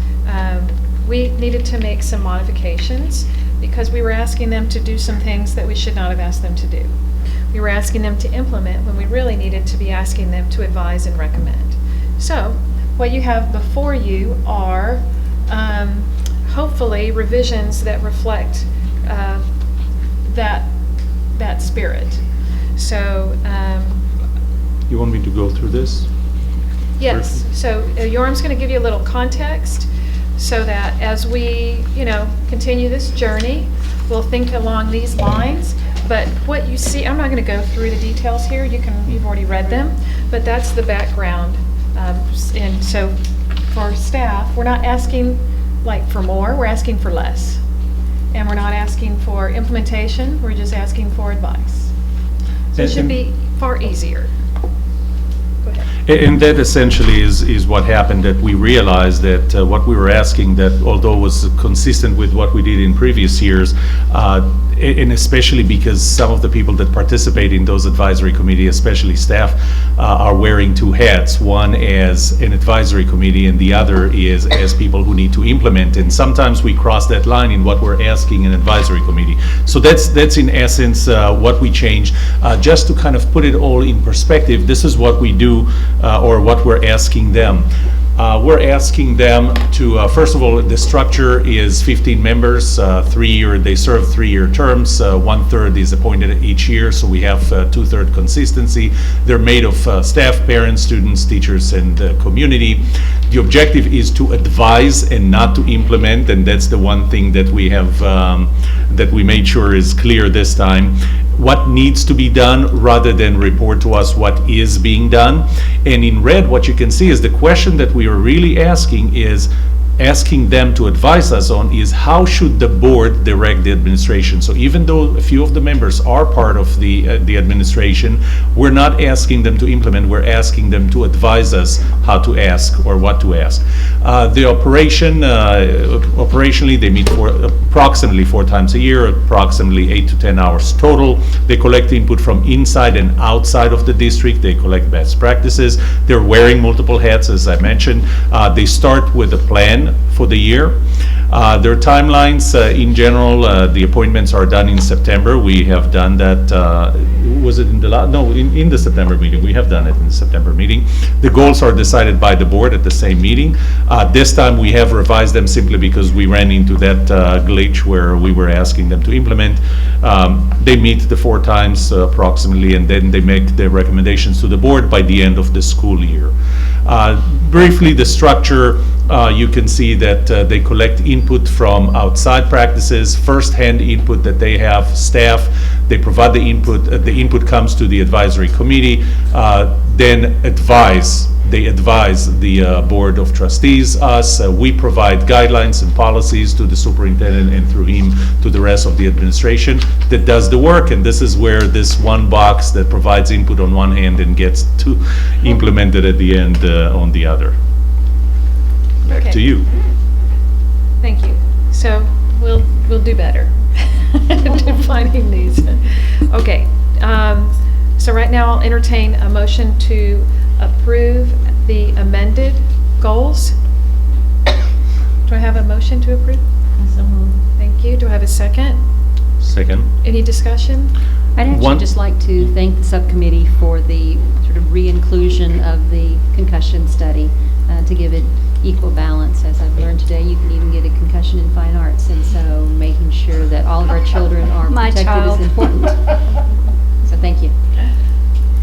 we needed to make some modifications because we were asking them to do some things that we should not have asked them to do. We were asking them to implement when we really needed to be asking them to advise and recommend. So what you have before you are hopefully revisions that reflect that spirit. So You want me to go through this? yes, so Yoram's going to give you a little context so that as we, continue this journey, we'll think along these lines. But what you see, I'm not going to go through the details here. You've already read them, but that's the background. And so for staff, we're not asking for more, we're asking for less. And we're not asking for implementation, we're just asking for advice. So it should be far easier. Go ahead. And that essentially is what happened, that we realized that what we were asking, that although was consistent with what we did in previous years, and especially because some of the people that participate in those advisory committee, especially staff, are wearing 2 hats, one as an advisory committee and the other is as people who need to implement, and sometimes we cross that line in what we're asking an advisory committee. So that's in essence what we changed. Just to kind of put it all in perspective, this is what we do or what we're asking them. We're asking them to, first of all, the structure is 15 members, they serve 3-year terms, 1/3 is appointed each year, so we have 2/3 consistency. They're made of staff, parents, students, teachers, and community. The objective is to advise and not to implement, and that's the one thing that we have, that we made sure is clear this time. What needs to be done rather than report to us what is being done. And in red, what you can see is the question that we are really asking them to advise us on is how should the board direct the administration. So even though a few of the members are part of the administration, we're not asking them to implement, we're asking them to advise us how to ask or what to ask. The operationally they meet for approximately 4 times a year, approximately 8 to 10 hours total. They collect input from inside and outside of the district. They collect best practices. They're wearing multiple hats, as I mentioned. They start with a plan for the year. Their timelines, in general, the appointments are done in September. We have done that, was it in the in the September meeting. We have done it in the September meeting. The goals are decided by the board at the same meeting. This time we have revised them simply because we ran into that glitch where we were asking them to implement. They meet the 4 times approximately, and then they make their recommendations to the board by the end of the school year. Briefly, the structure, you can see that they collect input from outside practices, first-hand input that they have, staff, they provide the input comes to the advisory committee, then they advise the board of trustees, us, we provide guidelines and policies to the superintendent and through him to the rest of the administration that does the work, and this is where this one box that provides input on one hand and gets to implemented at the end on the other. Back to you. Thank you. So we'll do better defining these. Okay. So right now I'll entertain a motion to approve the amended goals. Do I have a motion to approve? Thank you. Do I have a second? Second. Any discussion? I'd actually just like to thank the subcommittee for the sort of re-inclusion of the concussion study to give it equal balance. As I've learned today, you can even get a concussion in fine arts, and so making sure that all of our children are protected is important. So thank you.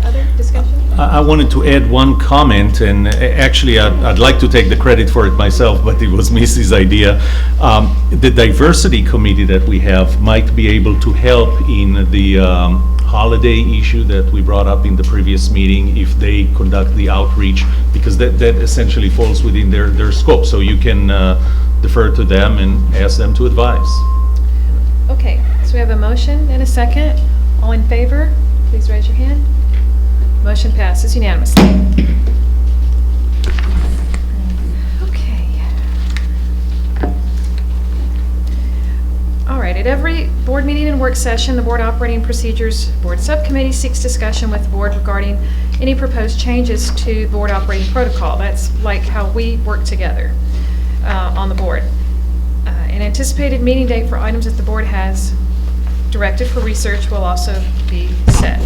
Other discussion? I wanted to add one comment, and actually I'd like to take the credit for it myself, but it was Missy's idea. The diversity committee that we have might be able to help in the holiday issue that we brought up in the previous meeting if they conduct the outreach, because that essentially falls within their scope. So you can defer to them and ask them to advise. Okay, so we have a motion and a second. All in favor, please raise your hand. Motion passes unanimously. Okay. All right, at every board meeting and work session, the Board Operating Procedures Board Subcommittee seeks discussion with the board regarding any proposed changes to Board Operating Protocol. That's like how we work together on the board. An anticipated meeting date for items that the board has directed for research will also be set.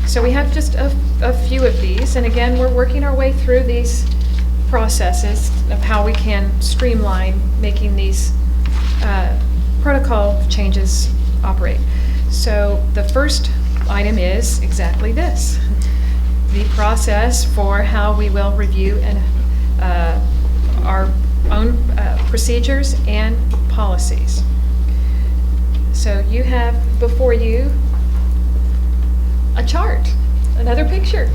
So we have just a few of these, and again, we're working our way through these processes of how we can streamline making these protocol changes operate. So the first item is exactly this: the process for how we will review and our own procedures and policies. So you have before you a chart, another picture.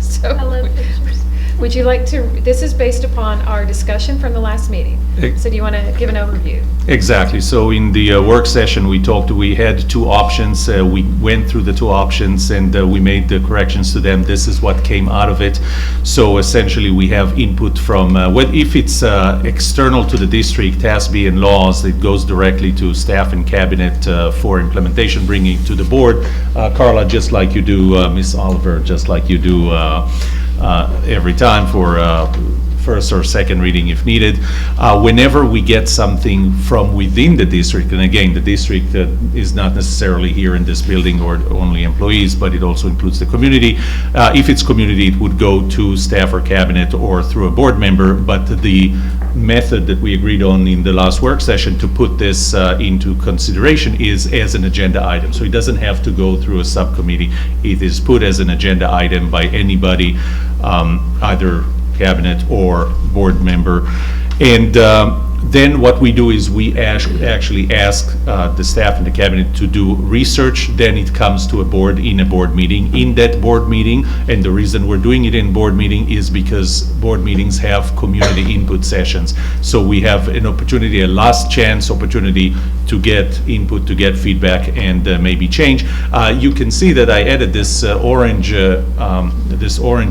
So I love pictures. would you like to, this is based upon our discussion from the last meeting. So do you want to give an overview? Exactly. So in the work session, we had two options. We went through the two options and we made the corrections to them. This is what came out of it. So essentially, we have input from, if it's external to the district, TASB and laws, it goes directly to staff and cabinet for implementation, bringing to the board. Carla, just like you do, Ms. Oliver, just like you do every time for first or second reading if needed. Whenever we get something from within the district, and again, the district is not necessarily here in this building or only employees, but it also includes the community. If it's community, it would go to staff or cabinet or through a board member, but the method that we agreed on in the last work session to put this into consideration is as an agenda item. So it doesn't have to go through a subcommittee. It is put as an agenda item by anybody, either cabinet or board member. And then what we do is we actually ask the staff and the cabinet to do research. Then it comes to a board in a board meeting. In that board meeting, and the reason we're doing it in board meeting is because board meetings have community input sessions. So we have an opportunity, a last chance opportunity to get input, to get feedback, and maybe change. You can see that I added this orange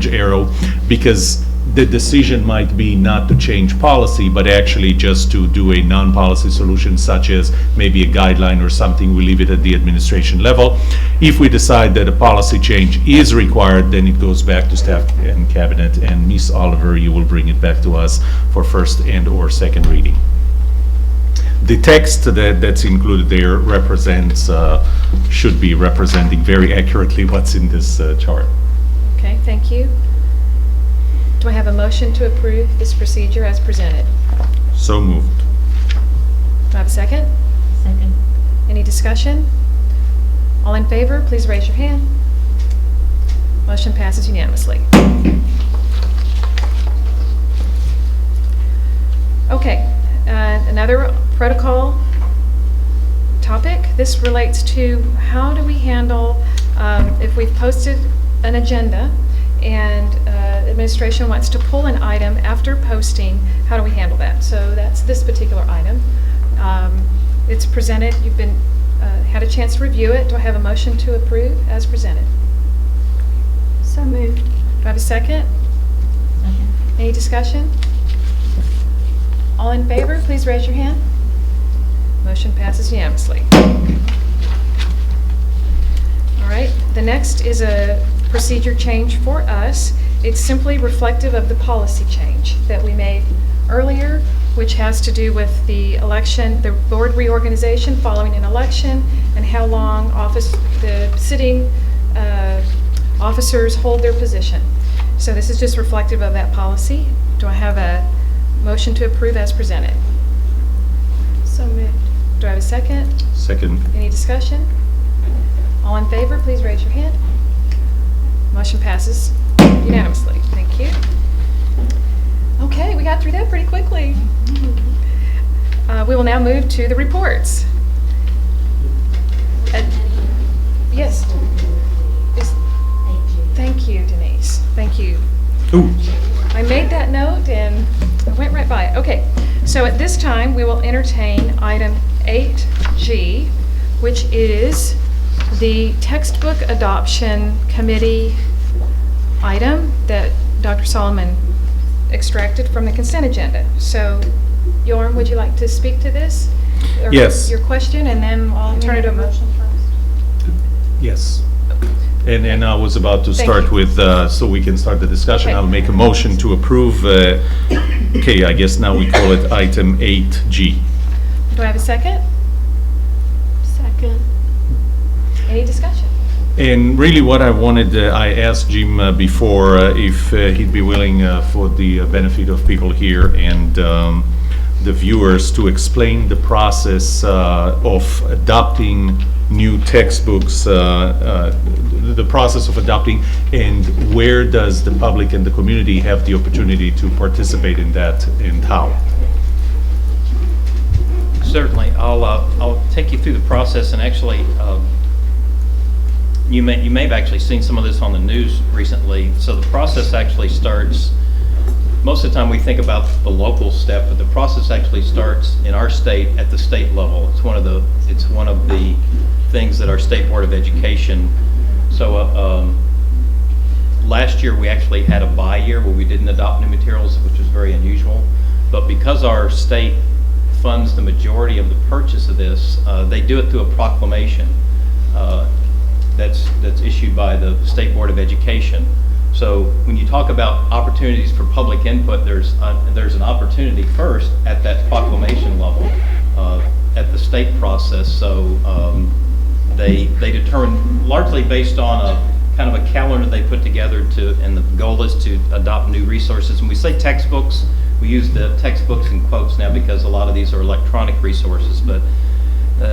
arrow because the decision might be not to change policy, but actually just to do a non-policy solution, such as maybe a guideline or something. We leave it at the administration level. If we decide that a policy change is required, then it goes back to staff and cabinet, and Ms. Oliver, you will bring it back to us for first and or second reading. The text that's included there represents, should be representing very accurately what's in this chart. Okay, thank you. Do I have a motion to approve this procedure as presented? So moved. Do I have a second? Second. Any discussion? All in favor, please raise your hand. Motion passes unanimously. Okay, another protocol topic. This relates to how do we handle if we've posted an agenda and administration wants to pull an item after posting, how do we handle that? So that's this particular item. It's presented, you've been had a chance to review it. Do I have a motion to approve as presented? So moved. Do I have a second? Second. Any discussion? All in favor, please raise your hand. Motion passes unanimously. All right, the next is a procedure change for us. It's simply reflective of the policy change that we made earlier, which has to do with the election, the board reorganization following an election, and how long the sitting officers hold their position. So this is just reflective of that policy. Do I have a motion to approve as presented? So moved. Do I have a second? Second. Any discussion? All in favor, please raise your hand. Motion passes unanimously. Thank you. Okay, we got through that pretty quickly. We will now move to the reports. Yes. Thank you, Denise. Thank you. Ooh. I made that note and I went right by it. Okay, so So at this time, we will entertain item 8G, which is the textbook adoption committee item that Dr. Solomon extracted from the consent agenda. So, Yorm, would you like to speak to this? Or Yes. Your question, and then I'll turn it over. Yes. And I was about to Thank start you. with, so we can start the discussion. Okay. I'll make a motion to approve, okay, I guess now we call it item 8G. Do I have a second? Second. Any discussion? And really what I wanted, I asked Jim before if he'd be willing for the benefit of people here and the viewers to explain the process of adopting new textbooks, the process of adopting, and where does the public and the community have the opportunity to participate in that and how? Certainly, I'll take you through the process, and actually, you may have actually seen some of this on the news recently. So the process actually starts, most of the time we think about the local step, but the process actually starts in our state at the state level. It's one of the things that our State Board of Education, so last year we actually had a bye year where we didn't adopt new materials, which was very unusual. But because our state funds the majority of the purchase of this, they do it through a proclamation that's issued by the State Board of Education. So when you talk about opportunities for public input, there's an opportunity first at that proclamation level, at the state process. So they determine, largely based on a kind of a calendar they put together and the goal is to adopt new resources. When we say textbooks, we use the textbooks in quotes now because a lot of these are electronic resources, but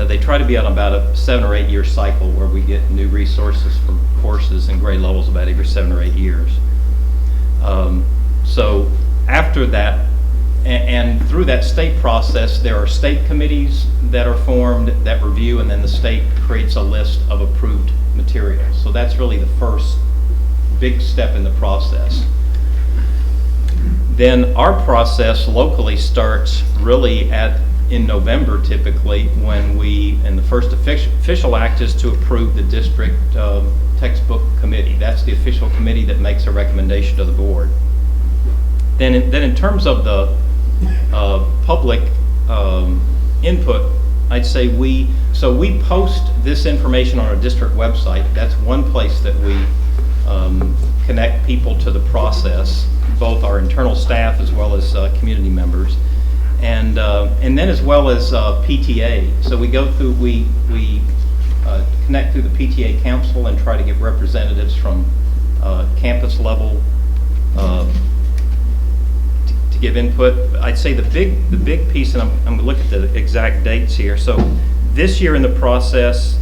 they try to be on about a 7 or 8 year cycle where we get new resources for courses and grade levels about every 7 or 8 years. So after that, and through that state process, there are state committees that are formed that review, and then the state creates a list of approved materials. So that's really the first big step in the process. Then our process locally starts really in November typically, when and the first official act is to approve the district textbook committee. That's the official committee that makes a recommendation to the board. Then in terms of the public input, I'd say we post this information on our district website. That's one place that we connect people to the process, both our internal staff as well as community members. And then as well as PTA. So we connect through the PTA council and try to get representatives from campus level to give input. I'd say the big piece, and I'm going to look at the exact dates here. So this year in the process,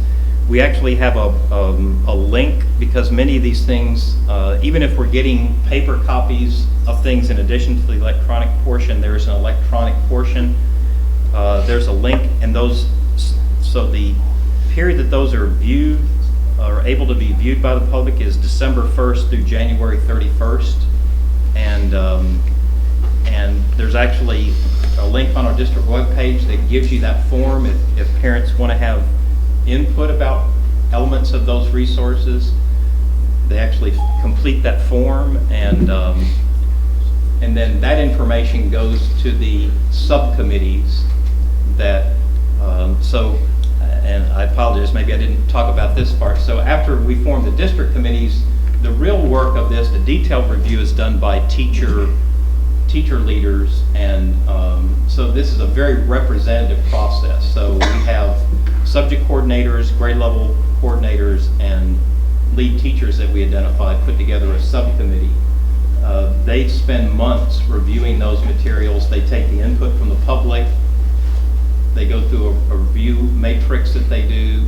we actually have a link, because many of these things, even if we're getting paper copies of things in addition to the electronic portion, there's an electronic portion. There's a link, and so the period that those are able to be viewed by the public is December 1st through January 31st. And there's actually a link on our district webpage that gives you that form if parents want to have input about elements of those resources. They actually complete that form, and then that information goes to the subcommittees that, and I apologize, maybe I didn't talk about this part. So after we form the district committees, the real work of this, the detailed review, is done by teacher leaders, and so this is a very representative process. So we have subject coordinators, grade level coordinators, and lead teachers that we identify put together a subcommittee. They spend months reviewing those materials. They take the input from the public. They go through a review matrix that they do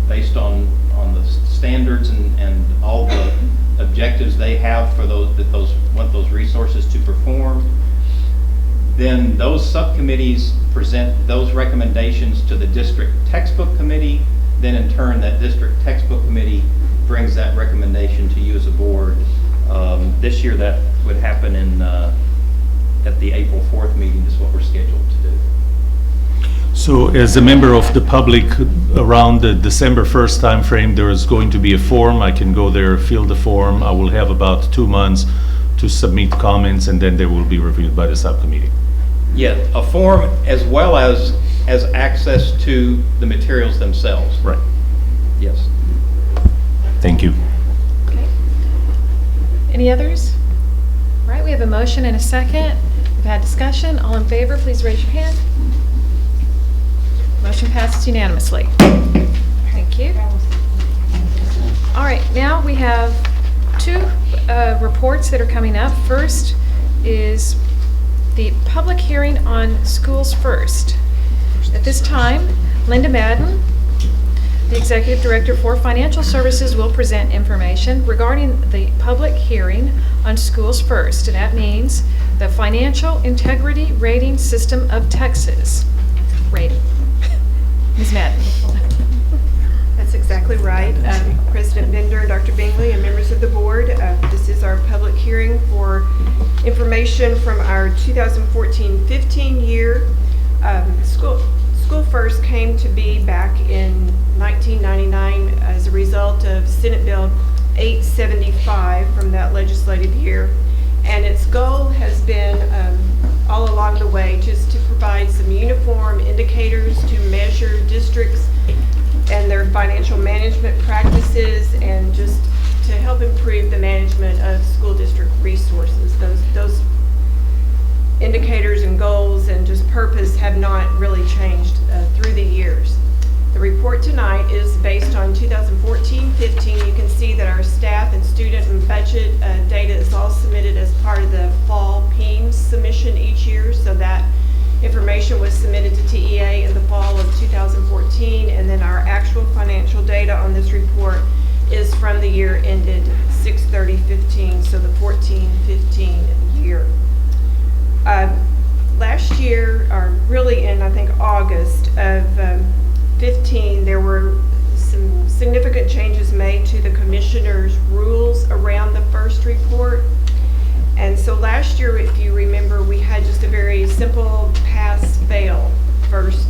based on the standards and all the objectives they have for those want those resources to perform. Then those subcommittees present those recommendations to the district textbook committee. Then in turn, that district textbook committee brings that recommendation to you as a board. This year that would happen in at the April 4th meeting is what we're scheduled to do. So as a member of the public, around the December 1st timeframe, there is going to be a form. I can go there, fill the form. I will have about 2 months to submit comments, and then they will be reviewed by the subcommittee. Yeah, a form as well as access to the materials themselves. Right. Yes. Thank you. Okay. Any others? All right, we have a motion and a second. We've had discussion. All in favor, please raise your hand. Motion passes unanimously. Thank you. All right, now we have two reports that are coming up. First is the public hearing on Schools First. At this time, Linda Madden, the Executive Director for Financial Services, will present information regarding the public hearing on Schools First, and that means the Financial Integrity Rating System of Texas rating. Ms. Madden. That's exactly right. President Bender, Dr. Bingley, and members of the board, this is our public hearing for information from our 2014-15 year. School First came to be back in 1999 as a result of Senate Bill 875 from that legislative year. And its goal has been all along the way just to provide some uniform indicators to measure districts and their financial management practices, and just to help improve the management of school district resources. Those indicators and goals and just purpose have not really changed through the years. The report tonight is based on 2014-15. You can see that our staff and student and budget data is all submitted as part of the fall PEAMS submission each year. So that information was submitted to TEA in the fall of 2014, and then our actual financial data on this report is from the year ended 6/30/15, so the 14-15 year. Last year, or really in I think August of 15, there were some significant changes made to the commissioner's rules around the first report. And so last year, if you remember, we had just a very simple pass-fail first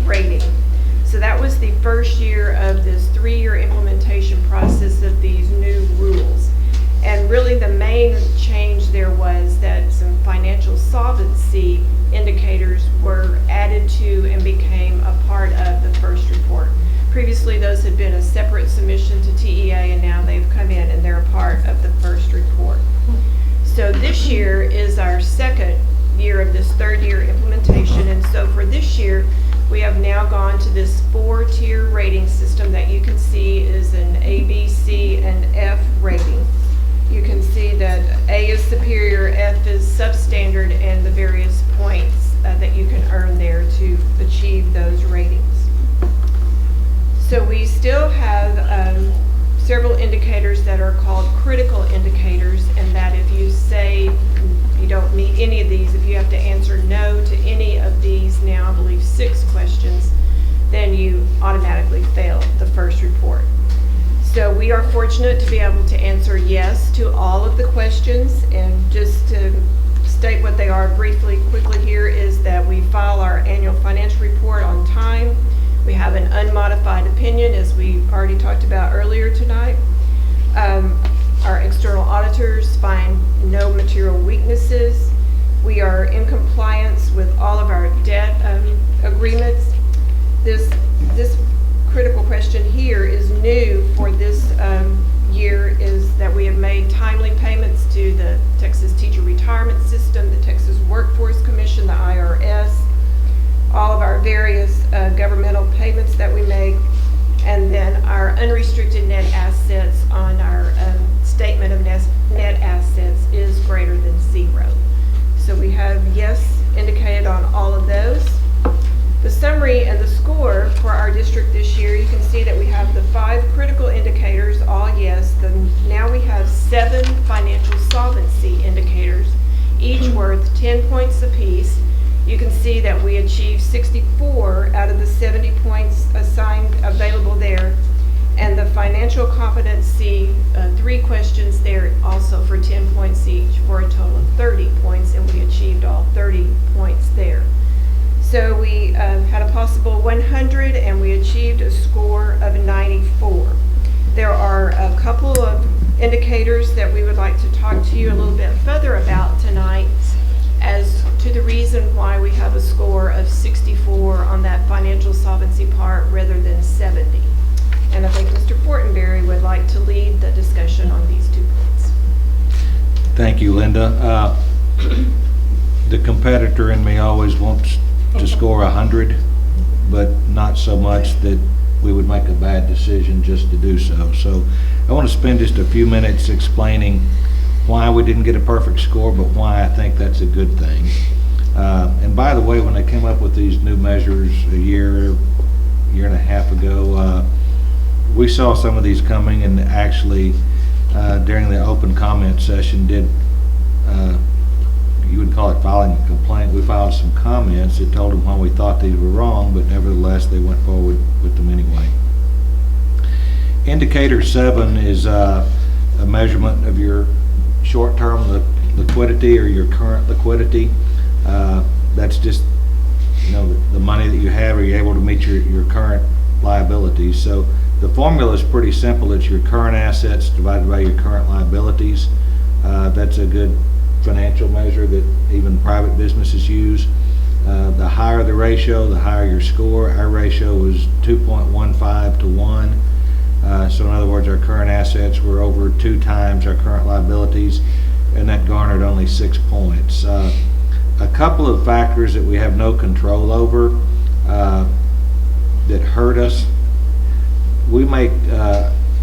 rating. So that was the first year of this 3-year implementation process of these new rules. And really the main change there was that some financial solvency indicators were added to and became a part of the first report. Previously, those had been a separate submission to TEA, and now they've come in and they're a part of the first report. So this year is our second year of this 3rd-year implementation, and so for this year, we have now gone to this 4-tier rating system that you can see is an A, B, C, and F rating. You can see that A is superior, F is substandard, and the various points that you can earn there to achieve those ratings. So we still have several indicators that are called critical indicators, and that if you say you don't meet any of these, if you have to answer no to any of these now, I believe 6 questions, then you automatically fail the first report. So we are fortunate to be able to answer yes to all of the questions, and just to state what they are quickly here is that we file our annual financial report on time. We have an unmodified opinion, as we already talked about earlier tonight. Our external auditors find no material weaknesses. We are in compliance with all of our debt agreements. This critical question here is new for this year, is that we have made timely payments to the Texas Teacher Retirement System, the Texas Workforce Commission, the IRS, all of our various governmental payments that we make, and then our unrestricted net assets on our statement of net assets is greater than 0. So we have yes indicated on all of those. The summary and the score for our district this year, you can see that we have the 5 critical indicators, all yes. Now we have 7 financial solvency indicators, each worth 10 points apiece. You can see that we achieved 64 out of the 70 points assigned available there. And the financial competency, 3 questions there also for 10 points each for a total of 30 points, and we achieved all 30 points there. So we had a possible 100 and we achieved a score of 94. There are a couple of indicators that we would like to talk to you a little bit further about tonight as to the reason why we have a score of 64 on that financial solvency part rather than 70. And I think Mr. Fortenberry would like to lead the discussion on these 2 points. Thank you, Linda. The competitor in me always wants to score 100, but not so much that we would make a bad decision just to do so. So I want to spend just a few minutes explaining why we didn't get a perfect score, but why I think that's a good thing. And by the way, when they came up with these new measures a year and a half ago, we saw some of these coming, and actually during the open comment session did, you would call it filing a complaint. We filed some comments that told them why we thought these were wrong, but nevertheless they went forward with them anyway. Indicator 7 is a measurement of your short-term liquidity or your current liquidity. That's just, the money that you have. Are you able to meet your current liabilities? So the formula is pretty simple. It's your current assets divided by your current liabilities. That's a good financial measure that even private businesses use. The higher the ratio, the higher your score. Our ratio was 2.15 to 1. So in other words, our current assets were over 2 times our current liabilities, and that garnered only 6 points. A couple of factors that we have no control over that hurt us. We make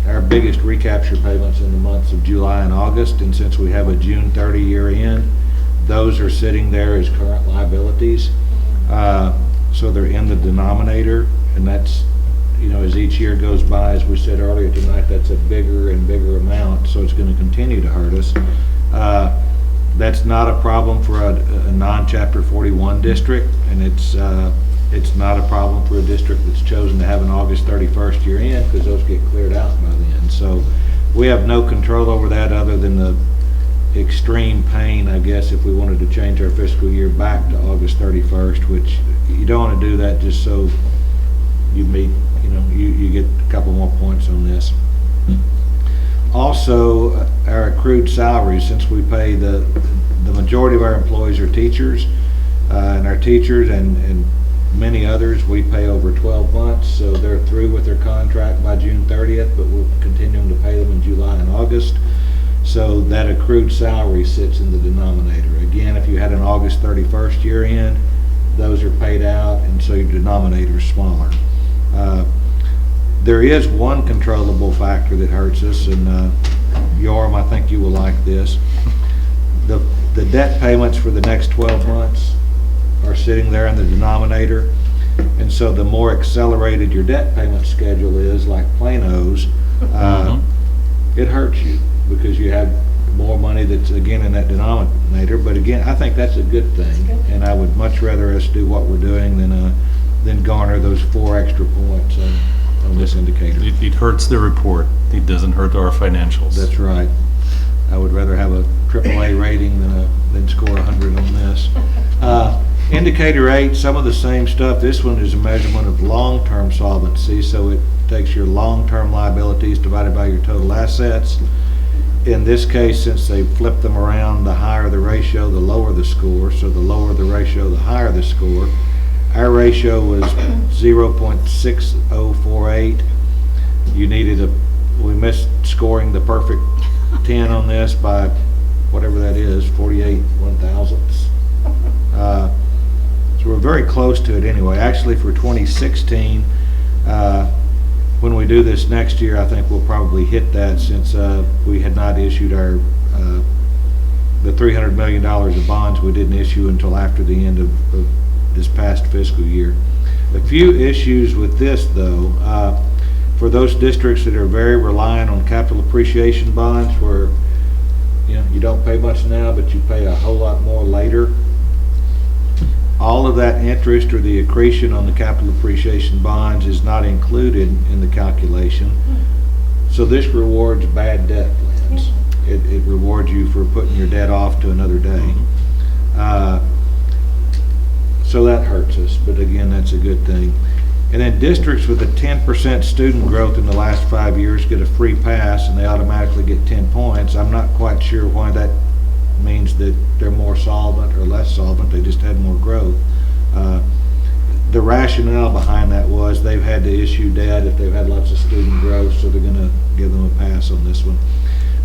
our biggest recapture payments in the months of July and August, and since we have a June 30 year end, those are sitting there as current liabilities. So they're in the denominator, and that's, as each year goes by, as we said earlier tonight, that's a bigger and bigger amount, so it's going to continue to hurt us. That's not a problem for a non-Chapter 41 district, and it's not a problem for a district that's chosen to have an August 31st year end, because those get cleared out by then. So we have no control over that other than the extreme pain, I guess, if we wanted to change our fiscal year back to August 31st, which you don't want to do that just so you meet, you get a couple more points on this. Also, our accrued salaries, since we pay the majority of our employees are teachers, and our teachers and many others we pay over 12 months, so they're through with their contract by June 30th, but we're continuing to pay them in July and August. So that accrued salary sits in the denominator. Again, if you had an August 31st year end, those are paid out, and so your denominator is smaller. There is one controllable factor that hurts us, and Yorm, I think you will like this. The debt payments for the next 12 months are sitting there in the denominator, and so the more accelerated your debt payment schedule is, like Plano's, it hurts you because you have more money that's again in that denominator. But again, I think that's a good thing, and I would much rather us do what we're doing than garner those 4 extra points on this indicator. It hurts the report. It doesn't hurt our financials. That's right. I would rather have a AAA rating than score 100 on this. Indicator 8, some of the same stuff. This one is a measurement of long-term solvency, so it takes your long-term liabilities divided by your total assets. In this case, since they flip them around, the higher the ratio, the lower the score. So the lower the ratio, the higher the score. Our ratio was 0.6048. We missed scoring the perfect 10 on this by whatever that is, 48 1/1000ths. So we're very close to it anyway. Actually, for 2016, when we do this next year, I think we'll probably hit that, since we had not issued the $300 million of bonds we didn't issue until after the end of this past fiscal year. A few issues with this, though. For those districts that are very reliant on capital appreciation bonds, where you don't pay much now, but you pay a whole lot more later, all of that interest or the accretion on the capital appreciation bonds is not included in the calculation. So this rewards bad debt plans. It rewards you for putting your debt off to another day. So that hurts us, but again, that's a good thing. And then districts with a 10% student growth in the last 5 years get a free pass and they automatically get 10 points. I'm not quite sure why that means that they're more solvent or less solvent. They just had more growth. The rationale behind that was they've had to issue debt if they've had lots of student growth, so they're going to give them a pass on this one.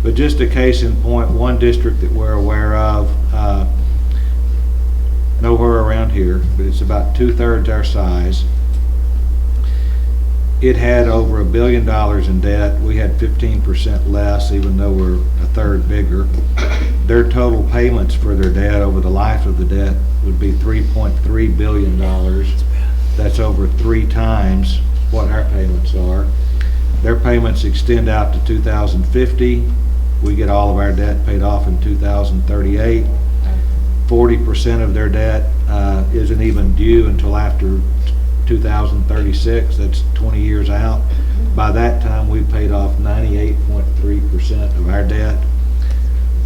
But just a case in point, one district that we're aware of, nowhere around here, but it's about 2/3 our size. It had over $1 billion in debt. We had 15% less, even though we're a third bigger. Their total payments for their debt over the life of the debt would be $3.3 billion. That's over 3 times what our payments are. Their payments extend out to 2050. We get all of our debt paid off in 2038. 40% of their debt isn't even due until after 2036. That's 20 years out. By that time, we've paid off 98.3% of our debt.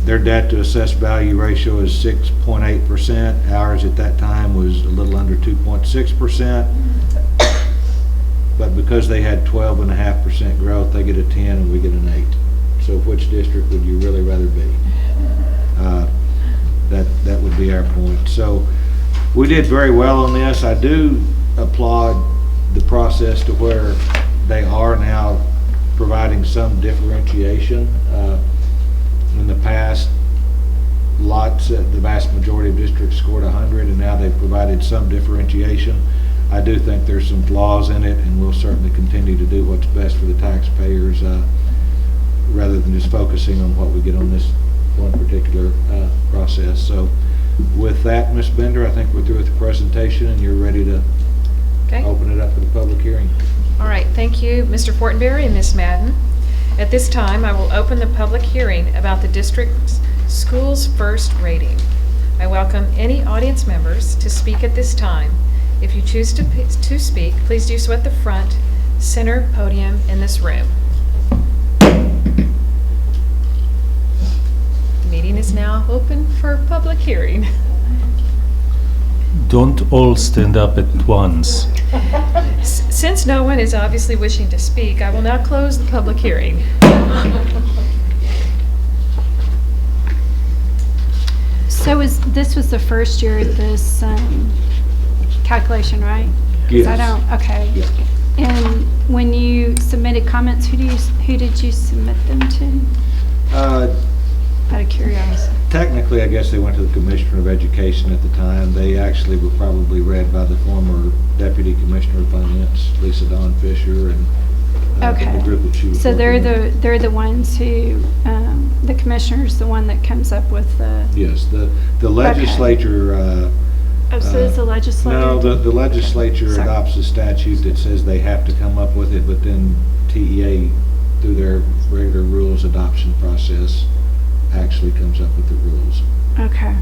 Their debt to assessed value ratio is 6.8%. Ours at that time was a little under 2.6%. But because they had 12.5% growth, they get a 10 and we get an 8. So which district would you really rather be? That would be our point. So we did very well on this. I do applaud the process to where they are now providing some differentiation. In the past, the vast majority of districts scored 100, and now they've provided some differentiation. I do think there's some flaws in it, and we'll certainly continue to do what's best for the taxpayers rather than just focusing on what we get on this one particular process. So with that, Ms. Bender, I think we're through with the presentation and you're ready to open it up for the public hearing. All right, thank you, Mr. Fortenberry and Ms. Madden. At this time, I will open the public hearing about the district's Schools First rating. I welcome any audience members to speak at this time. If you choose to speak, please do so at the front, center podium in this room. The meeting is now open for public hearing. Don't all stand up at once. Since no one is obviously wishing to speak, I will now close the public hearing. So this was the first year of this calculation, right? 'Cause Yes. Okay. Yes. And when you submitted comments, who did you submit them to? Out of curiosity. Technically, I guess they went to the Commissioner of Education at the time. They actually were probably read by the former Deputy Commissioner of Finance, Lisa Dawn Fisher, and Okay. the group that she was So working with. they're the ones who, the commissioner's the one that comes up with the. Yes, the legislature. Oh, so it's the legislature? No, the legislature Sorry. adopts a statute that says they have to come up with it, but then TEA, through their regular rules adoption process, actually comes up with the rules. Okay.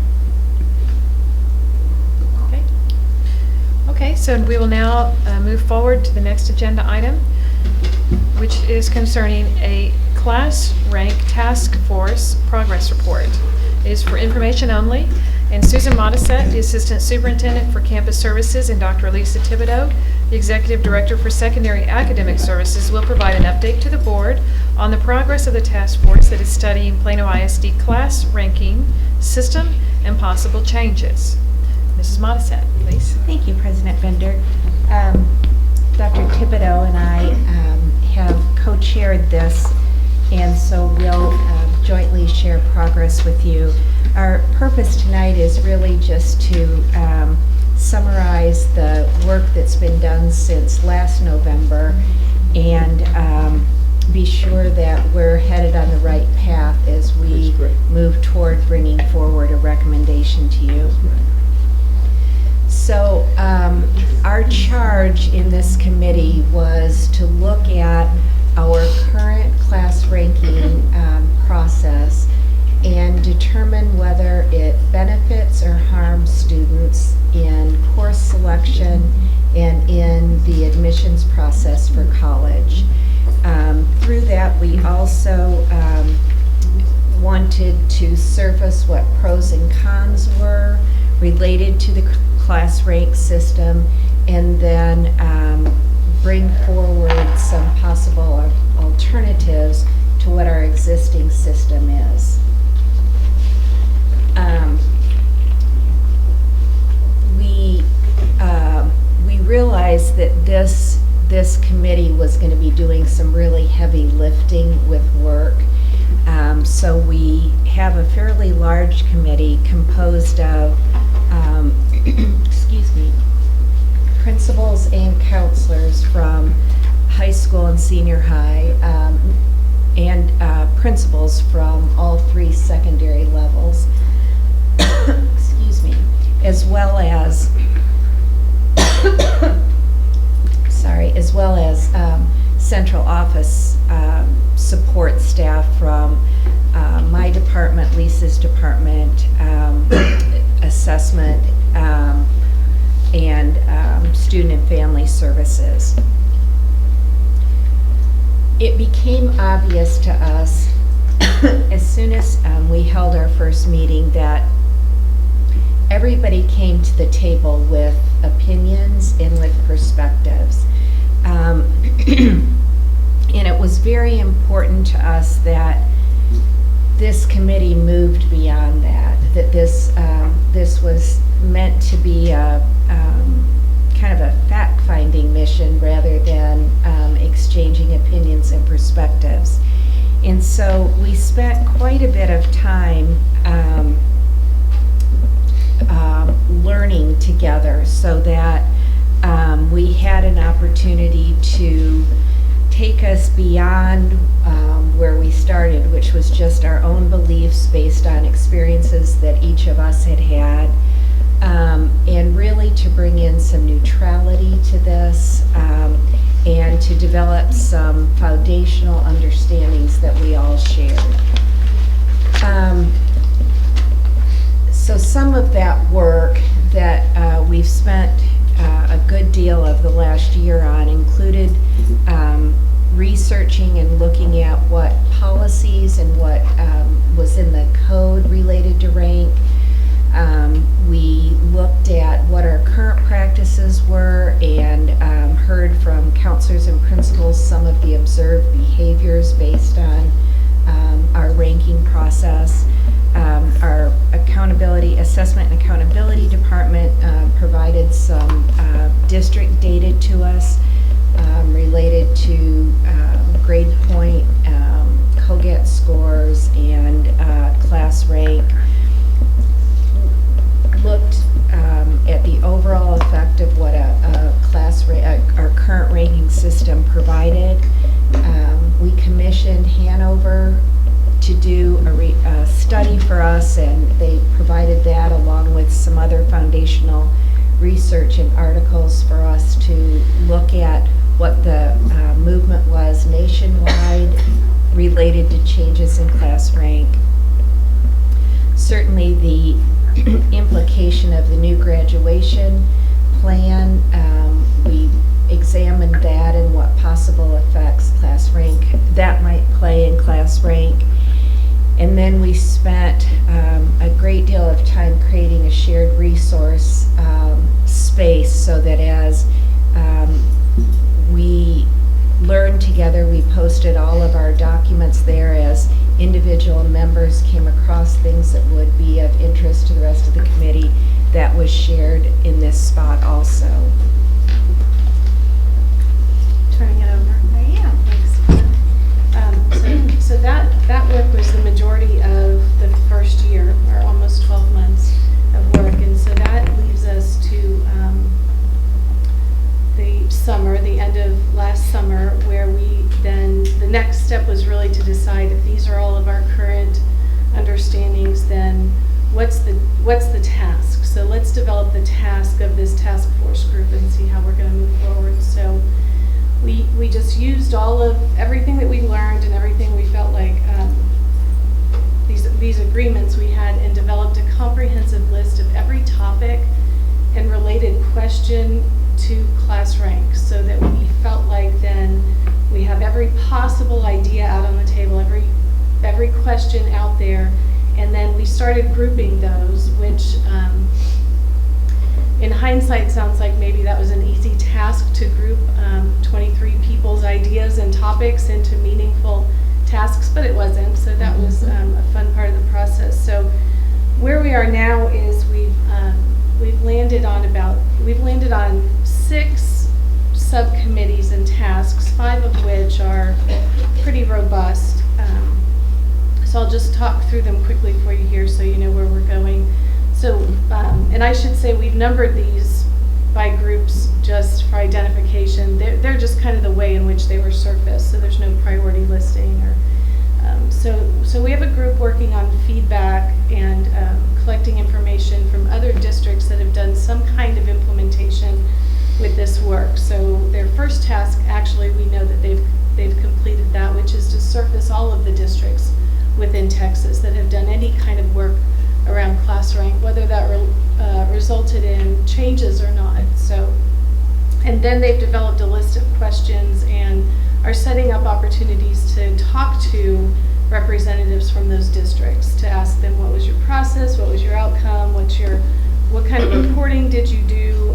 Okay, so we will now move forward to the next agenda item, which is concerning a class rank task force progress report. It is for information only, and Susan Modisette, the Assistant Superintendent for Campus Services, and Dr. Lisa Thibodeau, the Executive Director for Secondary Academic Services, will provide an update to the board on the progress of the task force that is studying Plano ISD class ranking system and possible changes. Mrs. Modisette, please. Thank you, President Bender. Dr. Thibodeau and I have co-chaired this, and so we'll jointly share progress with you. Our purpose tonight is really just to summarize the work that's been done since last November and be sure that we're headed on the right path as we move toward bringing forward a recommendation to you. So our charge in this committee was to look at our current class ranking process and determine whether it benefits or harms students in course selection and in the admissions process for college. Through that, we also wanted to surface what pros and cons were related to the class rank system, and then bring forward some possible alternatives to what our existing system is. We realized that this committee was going to be doing some really heavy lifting with work. So we have a fairly large committee composed of, excuse me, principals and counselors from high school and senior high, and principals from all 3 secondary levels, excuse me, as well as central office support staff from my department, Lisa's department, assessment, and student and family services. It became obvious to us as soon as we held our first meeting that everybody came to the table with opinions and with perspectives. And it was very important to us that this committee moved beyond that, that this was meant to be a kind of a fact-finding mission rather than exchanging opinions and perspectives. And so we spent quite a bit of time learning together so that we had an opportunity to take us beyond where we started, which was just our own beliefs based on experiences that each of us had had, and really to bring in some neutrality to this, and to develop some foundational understandings that we all shared. So some of that work that we've spent a good deal of the last year on included researching and looking at what policies and what was in the code related to rank. We looked at what our current practices were and heard from counselors and principals some of the observed behaviors based on our ranking process. Our assessment and accountability department provided some district data to us related to grade point, COGET scores, and class rank. Looked at the overall effect of what our current ranking system provided. We commissioned Hanover to do a study for us, and they provided that along with some other foundational research and articles for us to look at what the movement was nationwide related to changes in class rank. Certainly the implication of the new graduation plan, we examined that and what possible effects class rank that might play in class rank. And then we spent a great deal of time creating a shared resource space so that as we learned together, we posted all of our documents there as individual members came across things that would be of interest to the rest of the committee. That was shared in this spot also. Turning it over. I am. Thanks. So that work was the majority of the first year, or almost 12 months of work, and so that leaves us to the summer, the end of last summer, where the next step was really to decide if these are all of our current understandings, then what's the task? So let's develop the task of this task force group and see how we're going to move forward. So we just used all of everything that we learned and everything we felt like these agreements we had, and developed a comprehensive list of every topic and related related question to class rank, so that we felt like then we have every possible idea out on the table, every question out there, and then we started grouping those, which in hindsight sounds like maybe that was an easy task to group 23 people's ideas and topics into meaningful tasks, but it wasn't, so that was a fun part of the process. So where we are now is we've landed on 6 subcommittees and tasks, 5 of which are pretty robust. So I'll just talk through them quickly for you here so you know where we're going. So, and I should say we've numbered these by groups just for identification. They're just kind of the way in which they were surfaced, so there's no priority listing. So we have a group working on feedback and collecting information from other districts that have done some kind of implementation with this work. So their first task, actually, we know that they've completed that, which is to surface all of the districts within Texas that have done any kind of work around class rank, whether that resulted in changes or not. So, and then they've developed a list of questions and are setting up opportunities to talk to representatives from those districts to ask them, what was your process, what was your outcome, what kind of reporting did you do,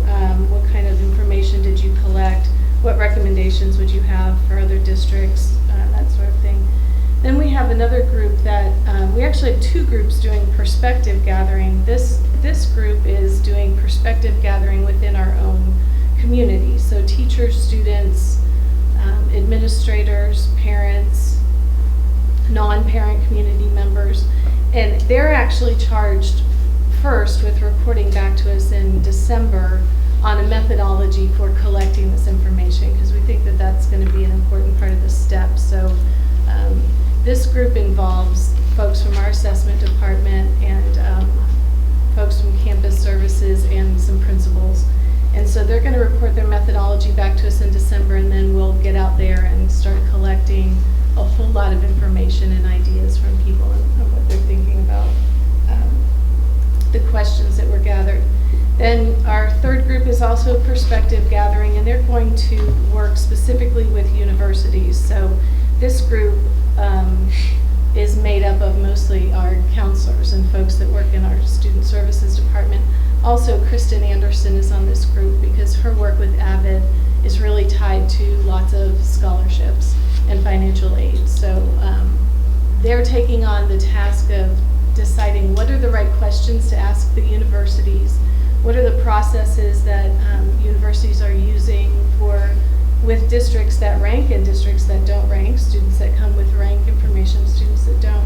what kind of information did you collect, what recommendations would you have for other districts, that sort of thing. Then we have another group that, we actually have 2 groups doing perspective gathering. This group is doing perspective gathering within our own community. So teachers, students, administrators, parents, non-parent community members. And they're actually charged first with reporting back to us in December on a methodology for collecting this information, because we think that that's going to be an important part of the step. So this group involves folks from our assessment department and folks from campus services and some principals. And so they're going to report their methodology back to us in December, and then we'll get out there and start collecting a whole lot of information and ideas from people and what they're thinking about the questions that were gathered. Then our third group is also perspective gathering, and they're going to work specifically with universities. So this group is made up of mostly our counselors and folks that work in our student services department. Also, Kristen Anderson is on this group because her work with AVID is really tied to lots of scholarships and financial aid. So they're taking on the task of deciding what are the right questions to ask the universities, what are the processes that universities are using with districts that rank and districts that don't rank, students that come with rank information, students that don't.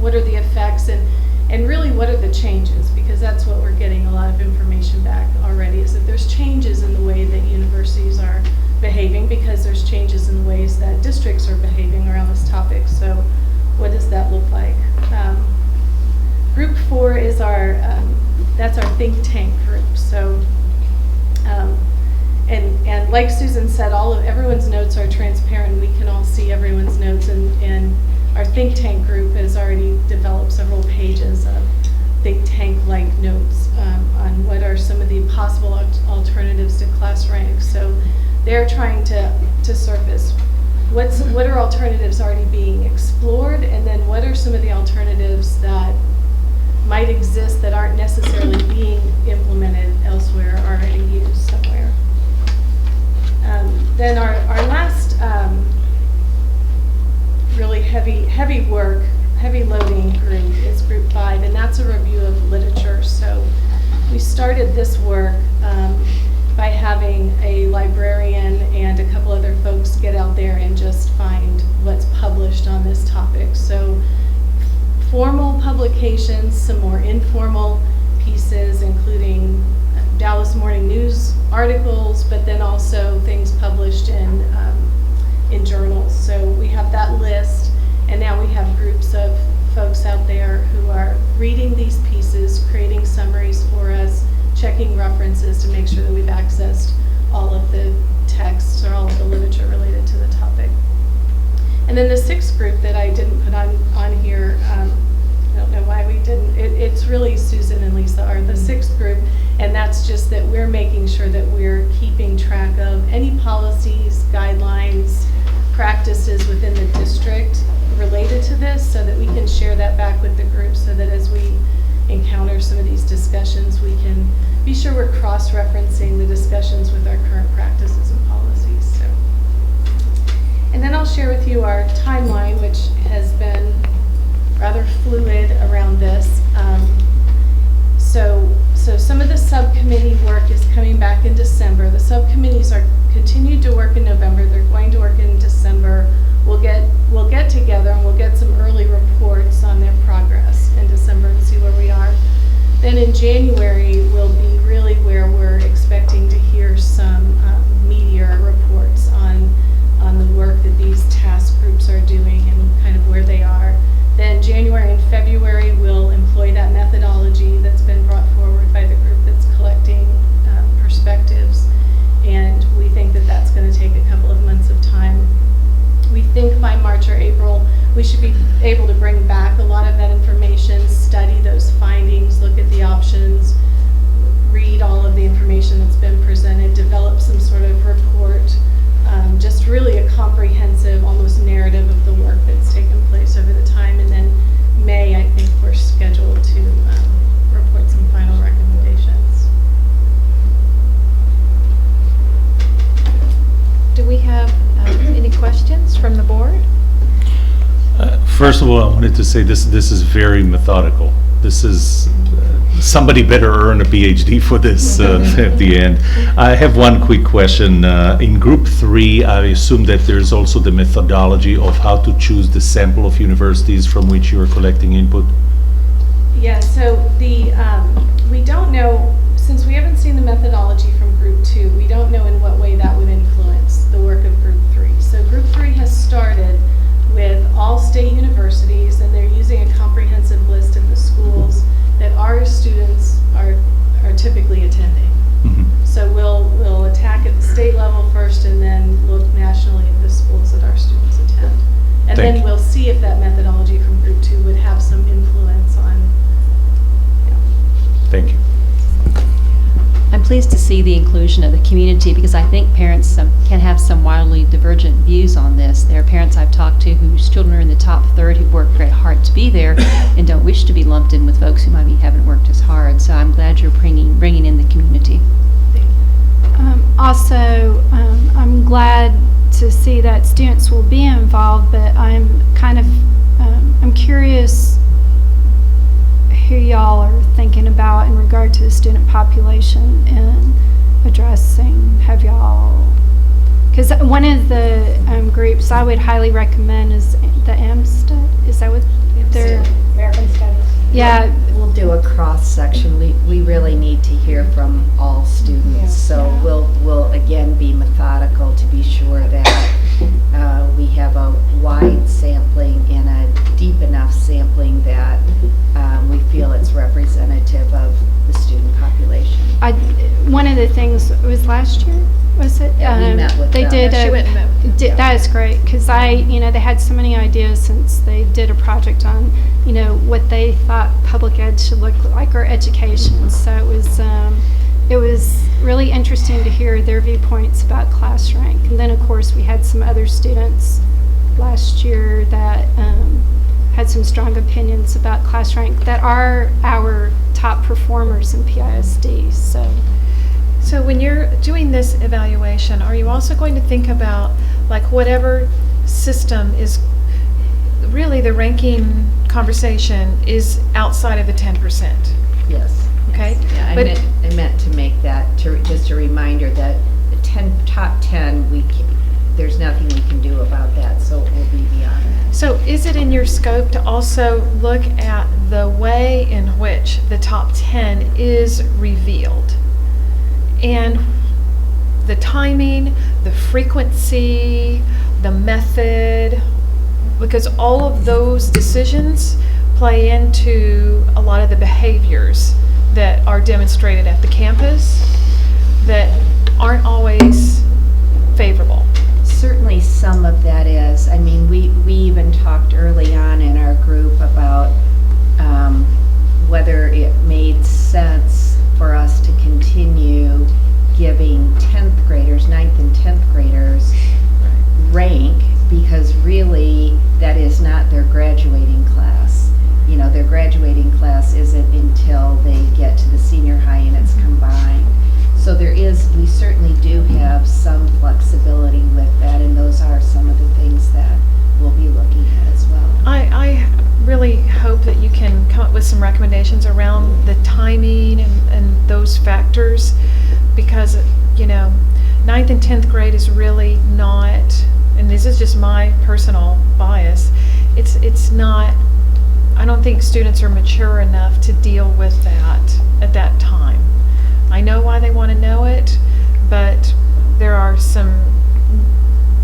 What are the effects and really what are the changes? Because that's what we're getting a lot of information back already, is that there's changes in the way that universities are behaving because there's changes in the ways that districts are behaving around this topic. So what does that look like? Group 4 is that's our think tank group. So, and like Susan said, everyone's notes are transparent. We can all see everyone's notes, and our think tank group has already developed several pages of think tank-like notes on what are some of the possible alternatives to class rank. So they're trying to surface what are alternatives already being explored, and then what are some of the alternatives that might exist that aren't necessarily being implemented elsewhere, already used somewhere. Then our last really heavy loading group is group 5, and that's a review of literature. So we started this work by having a librarian and a couple other folks get out there and just find what's published on this topic. So formal publications, some more informal pieces, including Dallas Morning News articles, but then also things published in journals. So we have that list, and now we have groups of folks out there who are reading these pieces, creating summaries for us, checking references to make sure that we've accessed all of the texts or all of the literature related to the topic. And then the 6th group that I didn't put on here, I don't know why we didn't, it's really Susan and Lisa are the sixth group, and that's just that we're making sure that we're keeping track of any policies, guidelines, practices within the district related to this, so that we can share that back with the group, so that as we encounter some of these discussions, we can be sure we're cross-referencing the discussions with our current practices and policies. So, and then I'll share with you our timeline, which has been rather fluid around this. So some of the subcommittee work is coming back in December. The subcommittees are continued to work in November. They're going to work in December. We'll get together and we'll get some early reports on their progress in December and see where we are. Then in January will be really where we're expecting to hear some meatier reports on the work that these task groups are doing and kind of where they are. Then January and February we'll employ that methodology that's been brought forward by the group that's collecting perspectives, and we think that that's going to take a couple of months of time. We think by March or April we should be able to bring back a lot of that information, study those findings, look at the options, read all of the information that's been presented, develop some sort of report, just really a comprehensive, almost narrative of the work that's taken place over the time. And then May, I think we're scheduled to report some final recommendations. Do we have any questions from the board? First of all, I wanted to say this is very methodical. This is, somebody better earn a PhD for this at the end. I have one quick question. In group 3, I assume that there's also the methodology of how to choose the sample of universities from which you are collecting input? Yeah, so we don't know, since we haven't seen the methodology from group 2, we don't know in what way that would influence the work of group 3. So group 3 has started with all state universities, and they're using a comprehensive list of the schools that our students are typically attending. Mm-hmm. So we'll attack at the state level first, and then look nationally at the schools that our students attend. And Thank then you. we'll see if that methodology from group 2 would have some influence on. Thank you. I'm pleased to see the inclusion of the community, because I think parents can have some wildly divergent views on this. There are parents I've talked to whose children are in the top third who work very hard to be there and don't wish to be lumped in with folks who maybe haven't worked as hard. So I'm glad you're bringing in the community. Also, I'm glad to see that students will be involved, but I'm kind of I'm curious who y'all are thinking about in regard to the student population and addressing. Have y'all, because one of the groups I would highly recommend is the AMSTUD. Is that what they're? American Studies. Yeah. We'll do a cross-section. We really need to hear from all students. So we'll again be methodical to be sure that we have a wide sampling and a deep enough sampling that we feel it's representative of the student population. One of the things was last year, was it? Yeah, we met with they them. did. Yeah, she went and met with them. That is great, because they had so many ideas since they did a project on, what they thought public ed should look like, or education. So it was really interesting to hear their viewpoints about class rank. And then of course we had some other students last year that had some strong opinions about class rank that are our top performers in PISD. So when you're doing this evaluation, are you also going to think about, like, whatever system is really the ranking conversation is outside of the 10%? Yes. Okay. Yeah, But I meant to make that just a reminder that the top 10 there's nothing we can do about that, so it will be beyond that. so is it in your scope to also look at the way in which the top 10 is revealed? And the timing, the frequency, the method, because all of those decisions play into a lot of the behaviors that are demonstrated at the campus that aren't always favorable. Certainly some of that is. I mean, we even talked early on in our group about whether made sense for us to continue giving 10th graders, 9th and 10th graders rank, because really that is not their graduating class. You know, their graduating class isn't until they get to the senior high and it's combined. So we certainly do have some flexibility with that, and those are some of the things that we'll be looking at as well. I really hope that you can come up with some recommendations around the timing and those factors, because, you know, 9th and 10th grade is really not, and this is just my personal bias, it's not, I don't think students are mature enough to deal with that at that time. I know why they want to know it, but there are some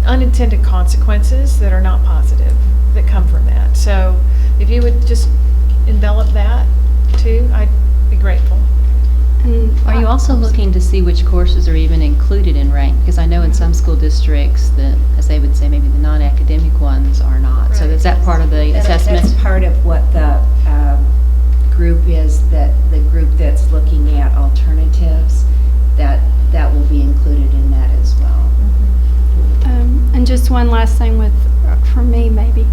unintended consequences that are not positive that come from that. So if you would just envelop that too, I'd be grateful. And are you also looking to see which courses are even included in rank? Because I know in some school districts that, as they would say, maybe the non-academic ones are not. So is that part of the assessment? That's part of what the group is, that the group that's looking at alternatives, that will be included in that as well. And just one last thing for me maybe,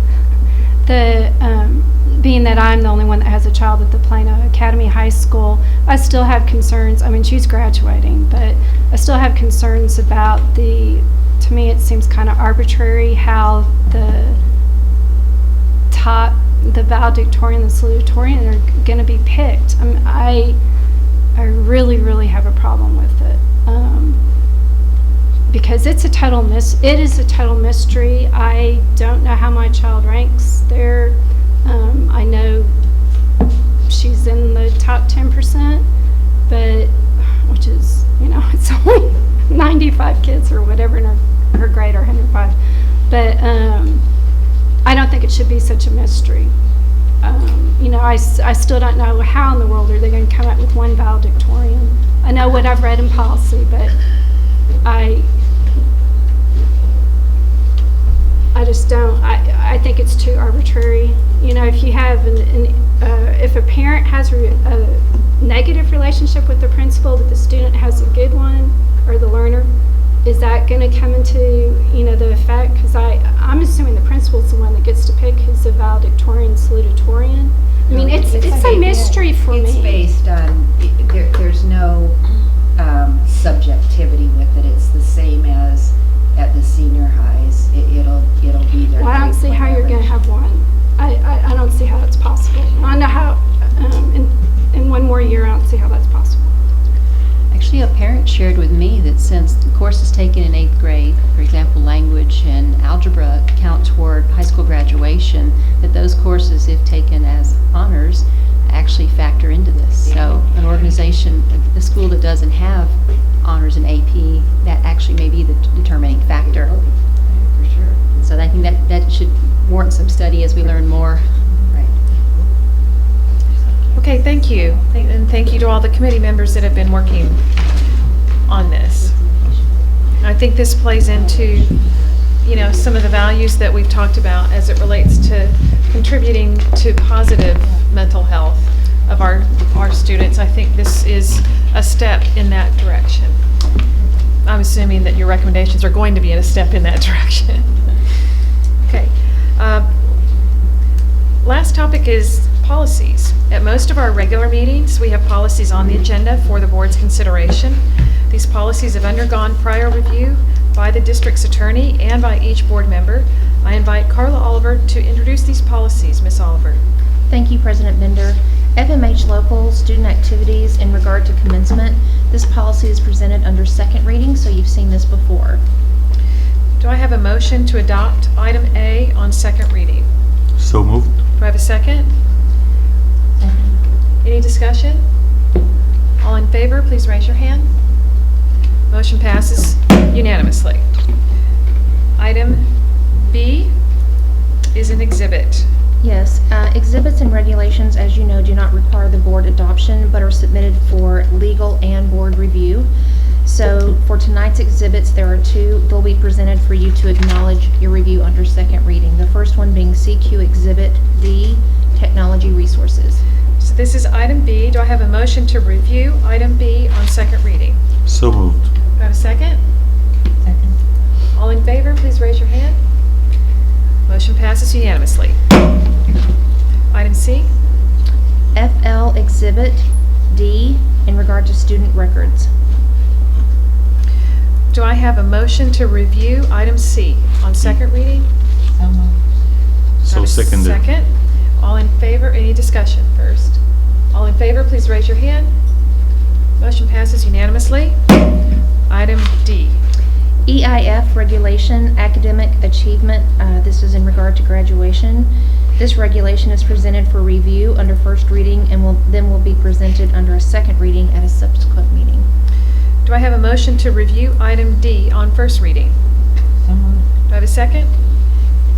being that I'm the only one that has a child at the Plano Academy High School, I still have concerns. I mean, she's graduating, but I still have concerns about to me it seems kind of arbitrary how the valedictorian and the salutatorian are going to be picked. I mean, I really, really have a problem with it. Because it is a total mystery. I don't know how my child ranks there. I know she's in the top 10%, but which is, you know, it's only 95 kids or whatever in her grade, or 105. But I don't think it should be such a mystery. You know, I still don't know how in the world are they going to come up with one valedictorian. I know what I've read in policy, but I just don't. I think it's too arbitrary. You know, if you have if a parent has a negative relationship with the principal, but the student has a good one, or the learner, is that going to come into, you know, the effect? Because I'm assuming the principal's the one that gets to pick who's the valedictorian, salutatorian. I mean, it's a mystery for me. It's based on, there's no subjectivity with it. It's the same as at the senior highs. It'll be there. Well, I don't see how you're going to have one. I don't see how that's possible. I know how, in one more year, I don't see how that's possible. Actually, a parent shared with me that since the courses taken in 8th grade, for example, language and algebra, count toward high school graduation, that those courses, if taken as honors, actually factor into this. So an organization, a school that doesn't have honors in AP, that actually may be the determining factor. For sure. So I think that should warrant some study as we learn more. Right. Okay, thank you. And thank you to all the committee members that have been working on this. I think this plays into, you know, some of the values that we've talked about as it relates to contributing to positive mental health of our students. I think this is a step in that direction. I'm assuming that your recommendations are going to be a step in that direction. Okay. Last topic is policies. At most of our regular meetings, we have policies on the agenda for the board's consideration. These policies have undergone prior review by the district's attorney and by each board member. I invite Carla Oliver to introduce these policies. Ms. Oliver. Thank you, President Bender. FMH local student activities in regard to commencement. This policy is presented under second reading, so you've seen this before. Do I have a motion to adopt item A on second reading? So moved. Do I have a second? Any discussion? All in favor, please raise your hand. Motion passes unanimously. Item B is an exhibit. Yes, exhibits and regulations, as you know, do not require the board adoption, but are submitted for legal and board review. So for tonight's exhibits, there are two. They'll be presented for you to acknowledge your review under second reading. The first one being CQ Exhibit D, Technology Resources. So this is item B. Do I have a motion to review item B on second reading? So moved. Do I have a second? Second. All in favor, please raise your hand. Motion passes unanimously. Item C. FL Exhibit D in regard to student records. Do I have a motion to review item C on second reading? So moved. Do I So have a seconded. Second. All in favor, any discussion first? All in favor, please raise your hand. Motion passes unanimously. Item D. EIF Regulation Academic Achievement. This is in regard to graduation. This regulation is presented for review under first reading and will be presented under a second reading at a subsequent meeting. Do I have a motion to review item D on first reading? So moved. Do I have a second?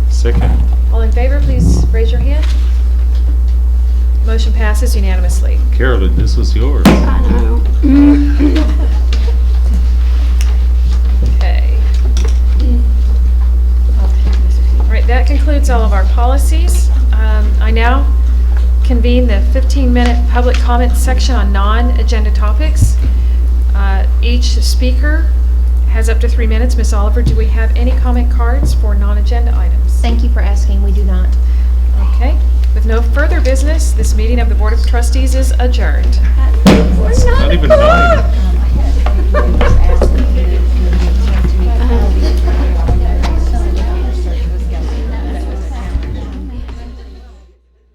Second. All in favor, please raise your hand. Motion passes unanimously. Carolyn, this was yours. I know. Okay. All right, that concludes all of our policies. I now convene the 15-minute public comment section on non-agenda topics. Each speaker has up to 3 minutes. Ms. Oliver, do we have any comment cards for non-agenda items? Thank you for asking. We do not. Okay. With no further business, this meeting of the Board of Trustees is adjourned. Not even mine.